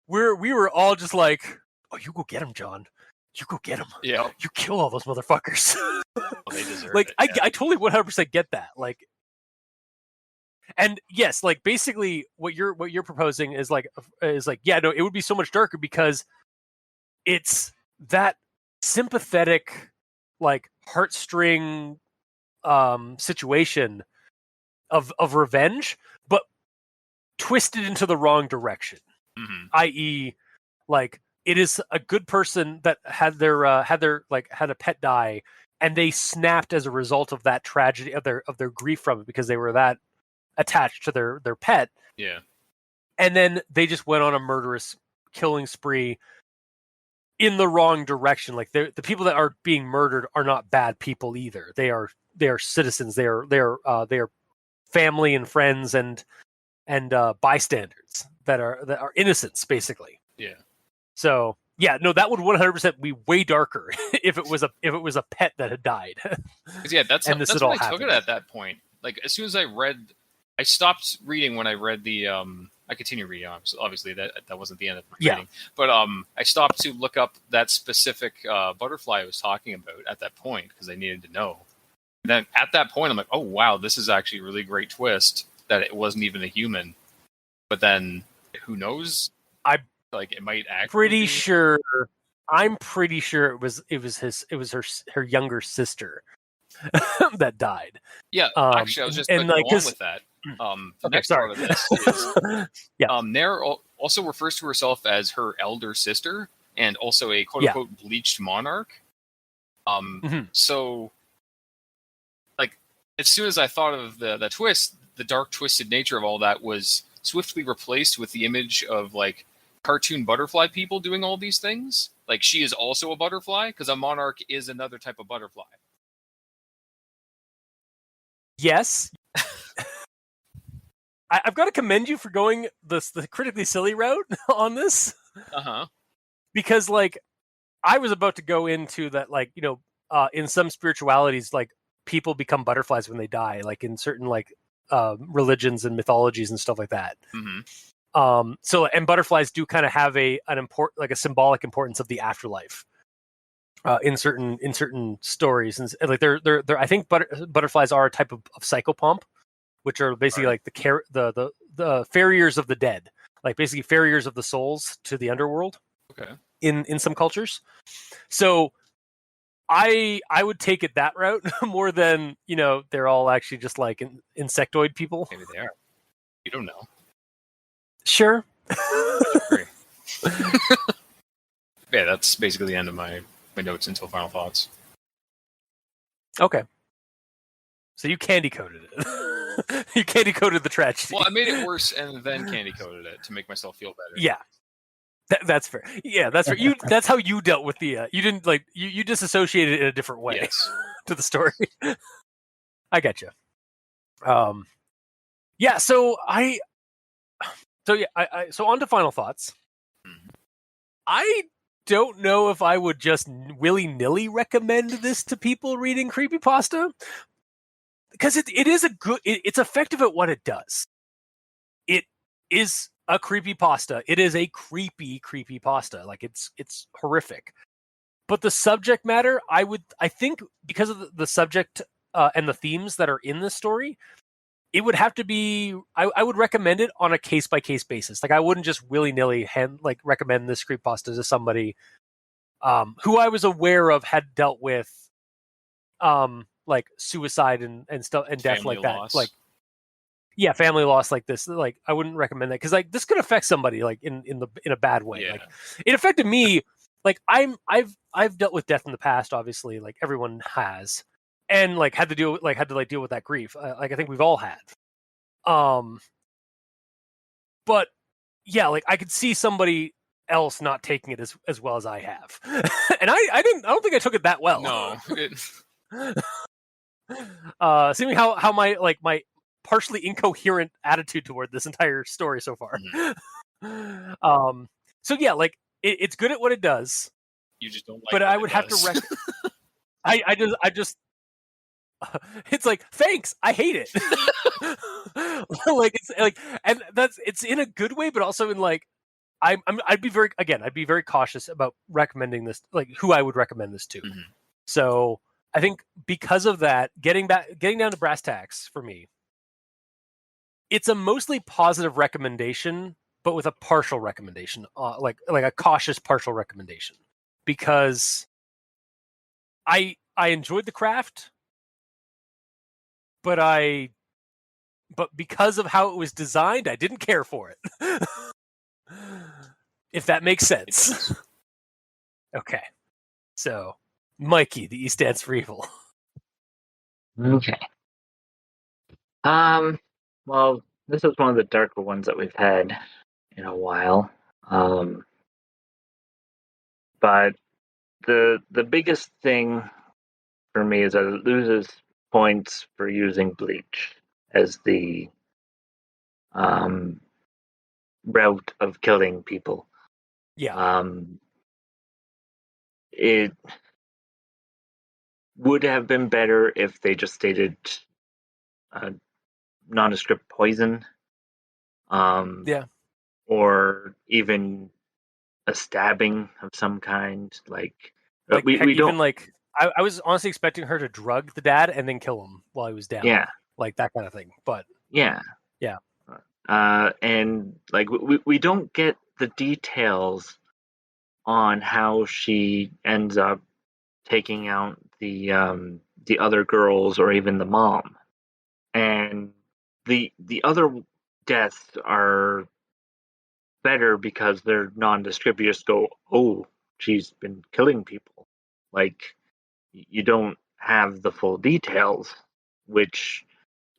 we were all just like, "Oh, you go get him, John. You go get him. Yeah. You kill all those motherfuckers." Well, they deserve like it. I Yeah. totally 100% get that. Like, and yes, like basically what you're proposing is like yeah, no, it would be so much darker because it's that sympathetic, like heartstring situation of revenge, but twisted into the wrong direction. Mhm. I.e., like it is a good person that had a pet die, and they snapped as a result of that tragedy of their grief from it because they were that attached to their pet. Yeah. And then they just went on a murderous killing spree in the wrong direction. Like the people that are being murdered are not bad people either. They are citizens. They are family and friends and bystanders that are innocents, basically. Yeah. So yeah, no, that would 100% be way darker if it was a pet that had died. 'Cause, yeah, that's And this that's had what all I took it happened. at that point. Like as soon as I stopped reading when I read the. I continued reading. Obviously, that wasn't the end of the reading. But I stopped to look up that specific butterfly I was talking about at that point because I needed to know. And then at that point, I'm like, oh wow, this is actually a really great twist that it wasn't even a human. But then, who knows? It might actually I'm pretty sure it was her younger sister that died. Yeah, actually, I was just going along with that. The next part of this is Nair also refers to herself as her elder sister and also a quote-unquote bleached monarch. So, like, as soon as I thought of the twist, the dark, twisted nature of all that was swiftly replaced with the image of, like, cartoon butterfly people doing all these things. Like, she is also a butterfly, because a monarch is another type of butterfly. Yes. I've got to commend you for going the critically silly route on this. Uh-huh. Because, like, I was about to go into that, like, in some spiritualities, like, people become butterflies when they die, like, in certain, like, religions and mythologies and stuff like that. Mm-hmm. So, and butterflies do kind of have a symbolic importance of the afterlife. In certain stories, and like they're I think butterflies are a type of psychopomp, which are basically like the farriers of the dead, like basically farriers of the souls to the underworld. Okay. In some cultures, so I would take it that route more than they're all actually just like insectoid people. Maybe they are. You don't know. Sure. Yeah, that's basically the end of my notes until final thoughts. Okay. So you candy coated it. You candy coated the tragedy. Well, I made it worse and then candy coated it to make myself feel better. Yeah. That's fair. Yeah, that's fair. That's how you dealt with the. You didn't like you disassociated it in a different way to the story. I got you. Yeah. So so on to final thoughts. Mm-hmm. I don't know if I would just willy-nilly recommend this to people reading creepypasta, because it is it's effective at what it does. It is a creepypasta. It is a creepypasta. Like it's horrific. But the subject matter, I think because of the subject and the themes that are in this story, it would have to be. I would recommend it on a case-by-case basis. Like I wouldn't just willy-nilly recommend this creepypasta to somebody who I was aware of had dealt with like suicide and stuff and death Family like that. loss. Like, yeah, family loss like this. Like, I wouldn't recommend that because like this could affect somebody like in a bad way. Yeah. Like, it affected me. Like, I've dealt with death in the past. Obviously, like everyone has, and like had to deal with that grief. Like I think we've all had. But yeah, like I could see somebody else not taking it as well as I have, and I don't think I took it that well. No. Seeming how my partially incoherent attitude toward this entire story so far. Mhm. So yeah, like it's good at what it does, You just don't like but what I it would have to does. I just it's like, thanks, I hate it. Like it's like, and it's in a good way, but also in like I'd be very cautious about recommending this, like who I would recommend this to. Mhm. So I think because of that, getting down to brass tacks for me, it's a mostly positive recommendation, but with a partial recommendation, like a cautious partial recommendation, because I enjoyed the craft, but because of how it was designed, I didn't care for it. If that makes sense. Okay. So, Mikey, the E stands for evil. Okay. Well, this is one of the darker ones that we've had in a while. But the biggest thing for me is that it loses points for using bleach as the um, route of killing people. Yeah. It would have been better if they just stated nondescript poison, Yeah. or even a stabbing of some kind. Like Like, we heck, we even don't. like I was honestly expecting her to drug the dad and then kill him while he was down. Yeah, Like that kind of thing. But yeah. yeah. And like we don't get the details on how she ends up taking out the other girls or even the mom. And the other deaths are better because they're nondescript. You just go, oh, she's been killing people. Like, you don't have the full details, which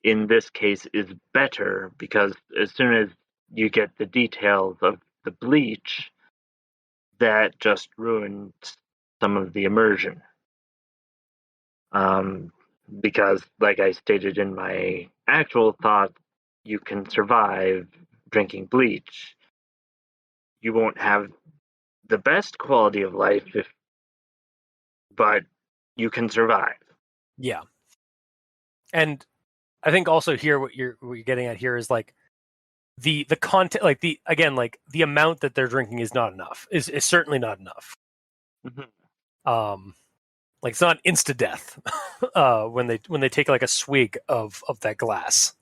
in this case is better because as soon as you get the details of the bleach, that just ruins some of the immersion. Because, like I stated in my actual thought, you can survive drinking bleach. You won't have the best quality of life, but you can survive. Yeah. And I think also here what you're getting at here is like the content, like the amount that they're drinking is not enough. Is certainly not enough. Mm-hmm. Like it's not insta death when they take like a swig of that glass,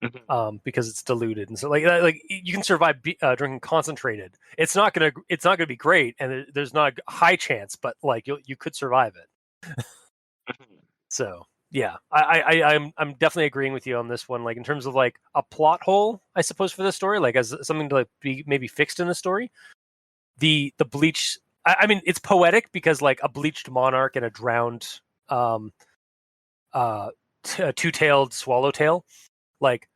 Mm-hmm. because it's diluted, and so like you can survive drinking concentrated. It's not gonna be great, and there's not a high chance, but like you could survive it. So yeah, I'm definitely agreeing with you on this one. Like in terms of like a plot hole, I suppose, for this story, like as something to like be maybe fixed in the story. The bleach. I mean, it's poetic because like a bleached monarch and a drowned um two-tailed swallowtail. Like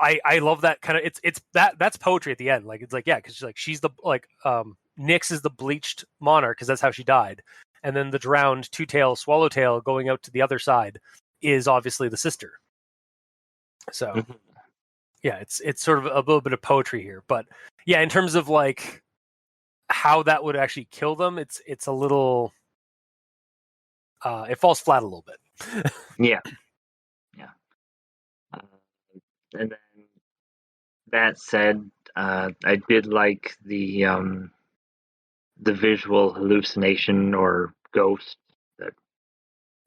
I love that kind of, it's that's poetry at the end. Like it's like, yeah, because she's the like Nyx is the bleached monarch because that's how she died, and then the drowned two-tail swallowtail going out to the other side is obviously the sister. So Mm-hmm. yeah, it's sort of a little bit of poetry here, but yeah, in terms of like how that would actually kill them, it's a little it falls flat a little bit. Yeah, yeah. Uh, and then that said, I did like the visual hallucination or ghost that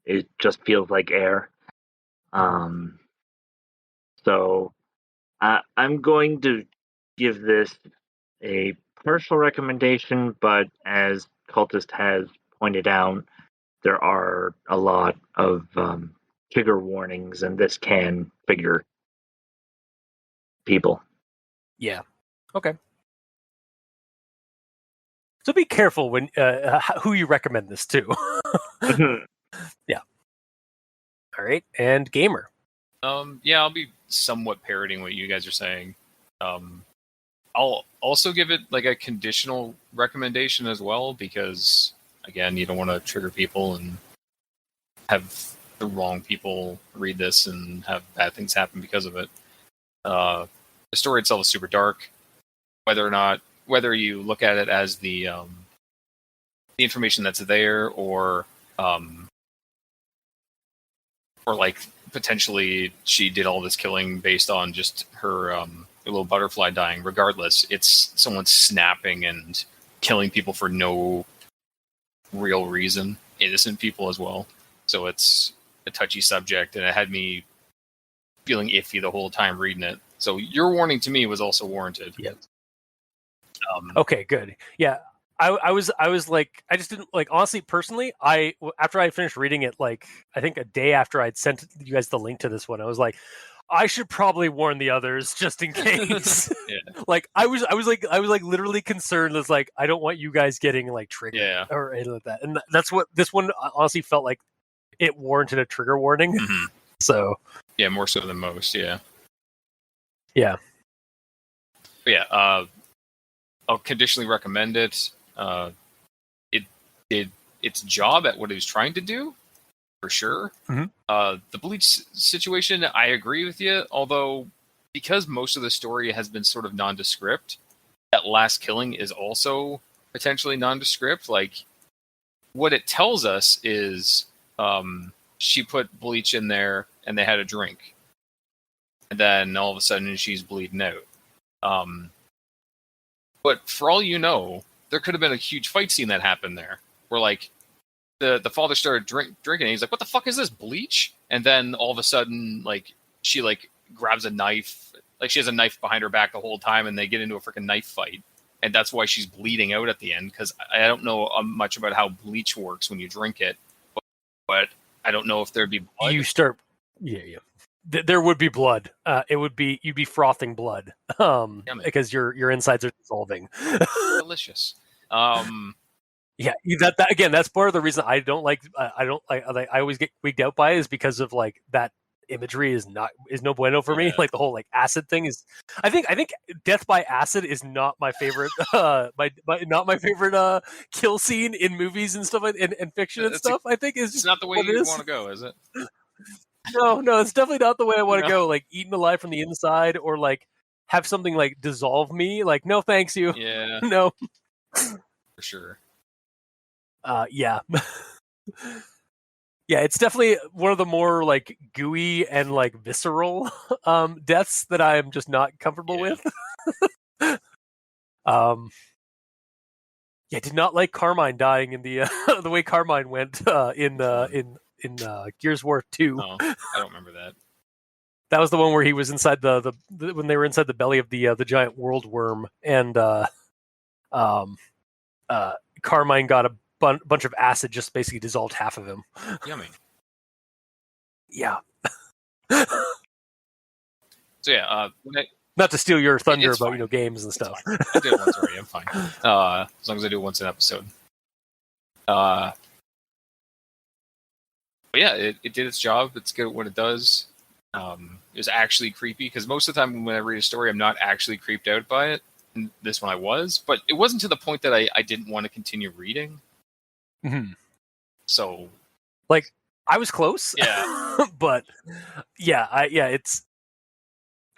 it just feels like air. Um, so I'm going to give this a partial recommendation, but as Cultist has pointed out, there are a lot of trigger warnings, and this can trigger people. Yeah. Okay. So be careful when who you recommend this to. Yeah. All right. And gamer. Yeah, I'll be somewhat parroting what you guys are saying. I'll also give it like a conditional recommendation as well, because again, you don't want to trigger people and have the wrong people read this and have bad things happen because of it. The story itself is super dark. Whether you look at it as the information that's there, or like potentially she did all this killing based on just her little butterfly dying. Regardless, it's someone snapping and killing people for no real reason, innocent people as well. So it's a touchy subject, and it had me feeling iffy the whole time reading it. So your warning to me was also warranted. Yeah. Okay, good. Yeah. I was like, I just didn't like, honestly, personally, after I finished reading it, like, I think a day after I'd sent you guys the link to this one, I was like, I should probably warn the others just in case. Yeah. Like, I was like literally concerned. It's like, I don't want you guys getting like triggered or anything like that. And that's what this one honestly felt like. It warranted a trigger warning. Mm-hmm. So yeah, more so than most. Yeah. Yeah. But yeah. I'll conditionally recommend it. It did its job at what it was trying to do, for sure. Mm-hmm. The Bleach situation, I agree with you. Although, because most of the story has been sort of nondescript, that last killing is also potentially nondescript. Like, what it tells us is she put bleach in there and they had a drink. And then all of a sudden she's bleeding out. But for all you know, there could have been a huge fight scene that happened there, where like the father started drinking, and he's like, "What the fuck is this, bleach?" And then all of a sudden, like, she like grabs a knife, like she has a knife behind her back the whole time, and they get into a freaking knife fight, and that's why she's bleeding out at the end. Because I don't know much about how bleach works when you drink it, but I don't know if there'd be blood. Yeah. There would be blood. You'd be frothing blood, because your insides are dissolving. Delicious. Yeah, that again. That's part of the reason I don't like. I always get wigged out by it, is because of like that imagery is no bueno for me. Like the whole like acid thing is. I think death by acid is not my favorite. Not my favorite kill scene in movies and stuff, and fiction and stuff. I think is it's not the way you want to go, is it? No, it's definitely not the way I want to go. Like, eaten alive from the inside, or like have something like dissolve me. Like, no, thanks you. Yeah. No. For sure. Yeah. Yeah, it's definitely one of the more like gooey and like visceral deaths that I'm just not comfortable with. Yeah, did not like Carmine dying in the the way Carmine went in Gears of War 2. Oh, I don't remember that. That was the one where he was inside the when they were inside the belly of the giant world worm, and Carmine got a bunch of acid, just basically dissolved half of him. Yummy. Yeah. So yeah, not to steal your thunder about games and stuff. I did it once already. I'm fine. As long as I do it once an episode. But yeah, it did its job. It's good at what it does. It was actually creepy, because most of the time when I read a story, I'm not actually creeped out by it. And this one I was, but it wasn't to the point that I didn't want to continue reading. Mm-hmm. So, like, I was close. Yeah. But yeah, I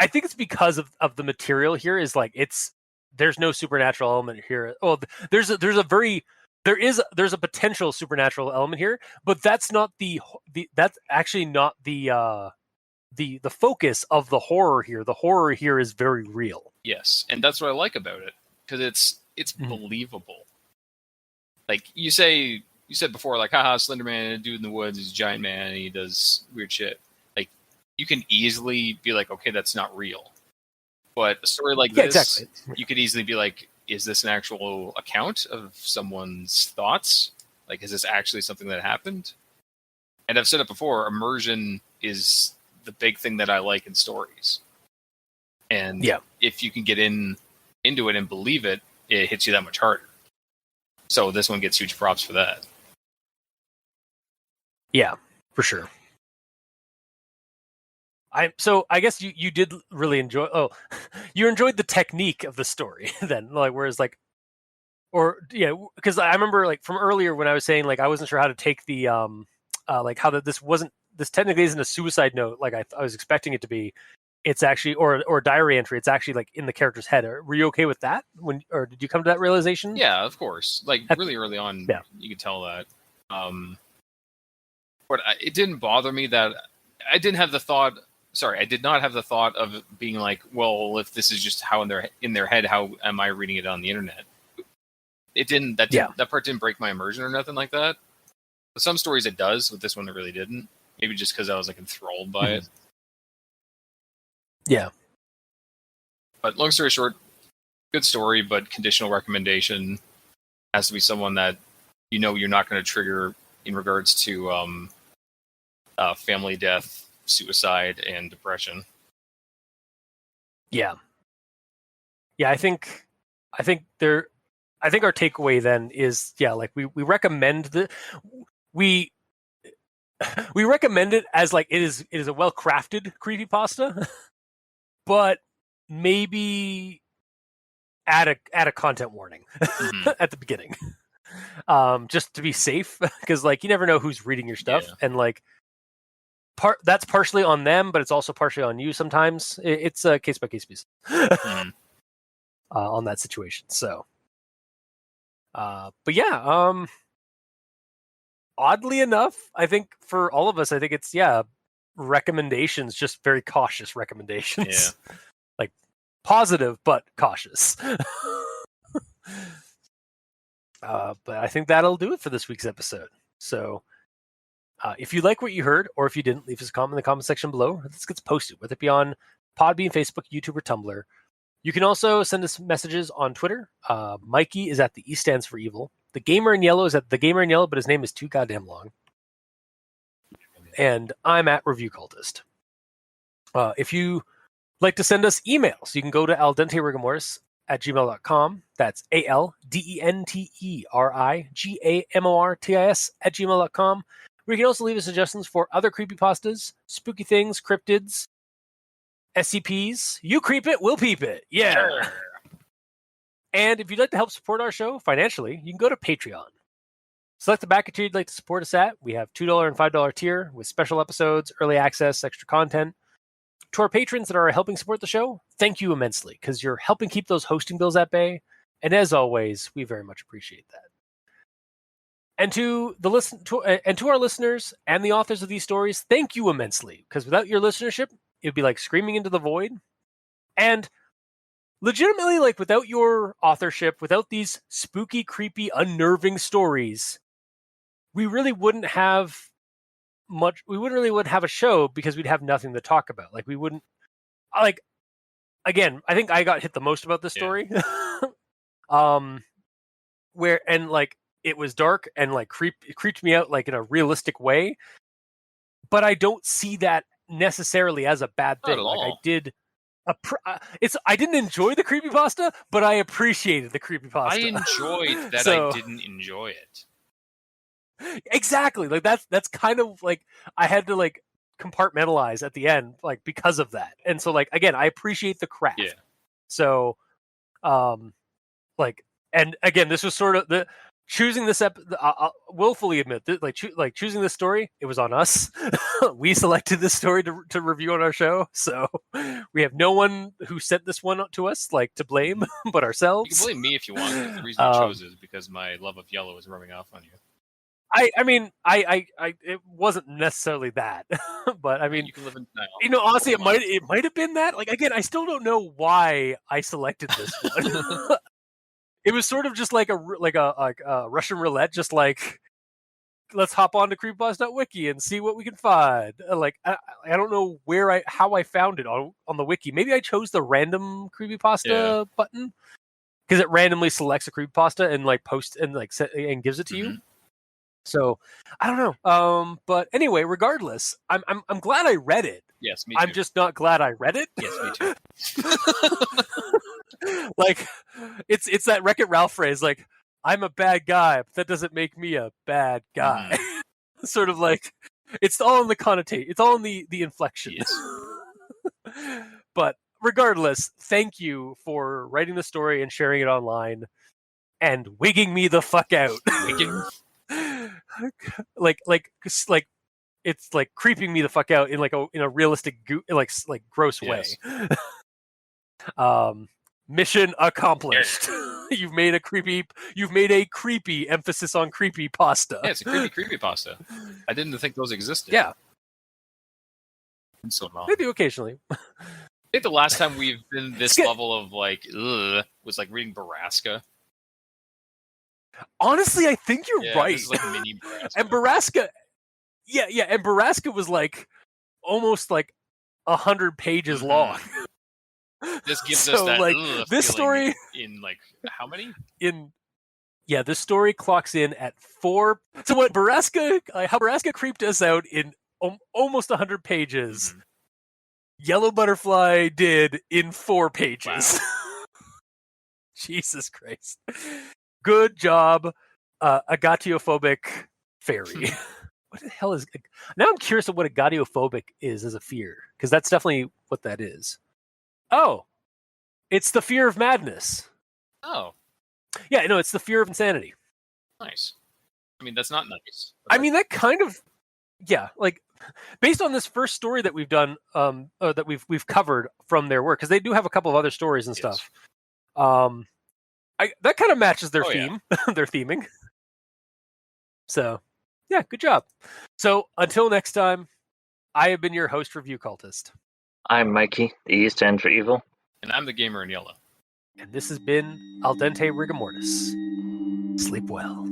think it's because of the material here is like there's no supernatural element here. Well, there's a potential supernatural element here, but that's not that's actually not the focus of the horror here. The horror here is very real. Yes, and that's what I like about it, because it's believable. Like you said before, like, haha, Slender Man, a dude in the woods, he's a giant man, and he does weird shit. Like, you can easily be like, okay, that's not real. But a story like this, exactly. You could easily be like, is this an actual account of someone's thoughts? Like, is this actually something that happened? And I've said it before, immersion is the big thing that I like in stories. And if you can get into it and believe it, it hits you that much harder. So this one gets huge props for that. Yeah, for sure. I guess you did really enjoy. Oh, you enjoyed the technique of the story then, like whereas like, or because I remember like from earlier when I was saying like I wasn't sure how to take the like how this technically isn't a suicide note like I was expecting it to be. It's actually or a diary entry. It's actually like in the character's head. Were you okay with that or did you come to that realization? Yeah, of course. Like really early on, you could tell that. But it didn't bother me that I didn't have the thought. Sorry, I did not have the thought of being like, well, if this is just how in their head, how am I reading it on the internet? It didn't. That part didn't break my immersion or nothing like that. With some stories it does. With this one, it really didn't. Maybe just because I was like enthralled by it. Yeah. But long story short, good story, but conditional recommendation has to be someone that you're not going to trigger in regards to family death, suicide, and depression. Yeah. I think our takeaway then is like we recommend we recommend it as like it is a well crafted creepypasta, but maybe add a content warning at the beginning, just to be safe, because like you never know who's reading your stuff, and like that's partially on them, but it's also partially on you. Sometimes it's a case by case basis on that situation. So, but yeah, oddly enough, I think for all of us, I think it's recommendations, just very cautious recommendations. Yeah. Like positive but cautious. But I think that'll do it for this week's episode. So if you like what you heard, or if you didn't, leave us a comment in the comment section below. This gets posted, whether it be on Podbean, Facebook, YouTube, or Tumblr. You can also send us messages on Twitter. Mikey is at the E stands for evil. The Gamer in Yellow is at the Gamer in Yellow, but his name is too goddamn long. And I'm at Review Cultist. If you like to send us emails, you can go to aldenterigamortis@gmail.com. That's ALDENTERIGAMORTIS@gmail.com. Where you can also leave us suggestions for other creepypastas, spooky things, cryptids, SCPs. You creep it, we'll peep it. Yeah. Sure. And if you'd like to help support our show financially, you can go to Patreon. Select the backer tier you'd like to support us at. We have $2 and $5 tier with special episodes, early access, extra content. To our patrons that are helping support the show, thank you immensely, because you're helping keep those hosting bills at bay. And as always, we very much appreciate that. And to our listeners and the authors of these stories, thank you immensely, because without your listenership, it would be like screaming into the void. And legitimately, like without your authorship, without these spooky, creepy, unnerving stories, we really wouldn't have much. We wouldn't really have a show, because we'd have nothing to talk about. Like we wouldn't like. Again, I think I got hit the most about this story. Where and like it was dark and like it creeped me out like in a realistic way. But I don't see that necessarily as a bad thing. Like I did. I didn't enjoy the creepypasta, but I appreciated the creepypasta. I enjoyed that. I didn't enjoy it. Exactly. Like that's kind of like I had to like compartmentalize at the end, like because of that. And so like again, I appreciate the craft. Yeah. So, like, and again, this was sort of the choosing this I'll willfully admit that like choosing this story, it was on us. We selected this story to review on our show, so we have no one who sent this one to us like to blame but ourselves. You can blame me if you want. The reason I chose it is because my love of yellow is rubbing off on you. I mean it wasn't necessarily that. But I mean, you can live in denial. You know, honestly, it might have been that. Like again, I still don't know why I selected this one. It was sort of just like a Russian roulette, just like let's hop on to creepypasta.wiki and see what we can find. Like I don't know how I found it on the wiki. Maybe I chose the random creepypasta button because it randomly selects a creepypasta and like posts and like and gives it to you. So I don't know. But anyway, regardless, I'm glad I read it. Yes, me too. I'm just not glad I read it. Yes, me too. Like, it's that Wreck-It Ralph phrase, like, I'm a bad guy, but that doesn't make me a bad guy. Sort of like, it's all in the connotation, it's all in the inflection. Yes. But regardless, thank you for writing the story and sharing it online and wigging me the fuck out. Wigging? like it's like creeping me the fuck out in like a realistic like gross way. Mission accomplished. You've made a creepy emphasis on creepypasta. Yeah, it's a creepypasta. I didn't think those existed. Yeah. And so long. Maybe occasionally. I think the last time we've been this level of like was like reading Baraska. Honestly, I think you're right. This is like mini Baraska. And Baraska, and Baraska was like almost like 100 pages long. This gives us that like this story in like how many? This story clocks in at 4. So what how Baraska creeped us out in almost 100 pages. Mm-hmm. Yellow Butterfly did in 4 pages. Wow. Jesus Christ. Good job, AgateophobicFaerie. What the hell is... Now I'm curious of what AgateophobIc is as a fear, because that's definitely what that is. Oh, it's the fear of madness. Oh. Yeah, no, it's the fear of insanity. Nice. I mean, that's not nice. I mean, that kind of... Yeah, like, based on this first story that we've done, that we've covered from their work, because they do have a couple of other stories and stuff. That kind of matches their theme, their theming. So, yeah, good job. So, until next time, I have been your host, Review Cultist. I'm Mikey, the E stands for evil. And I'm the gamer in yellow. And this has been Al Dente Rigamortis. Sleep well.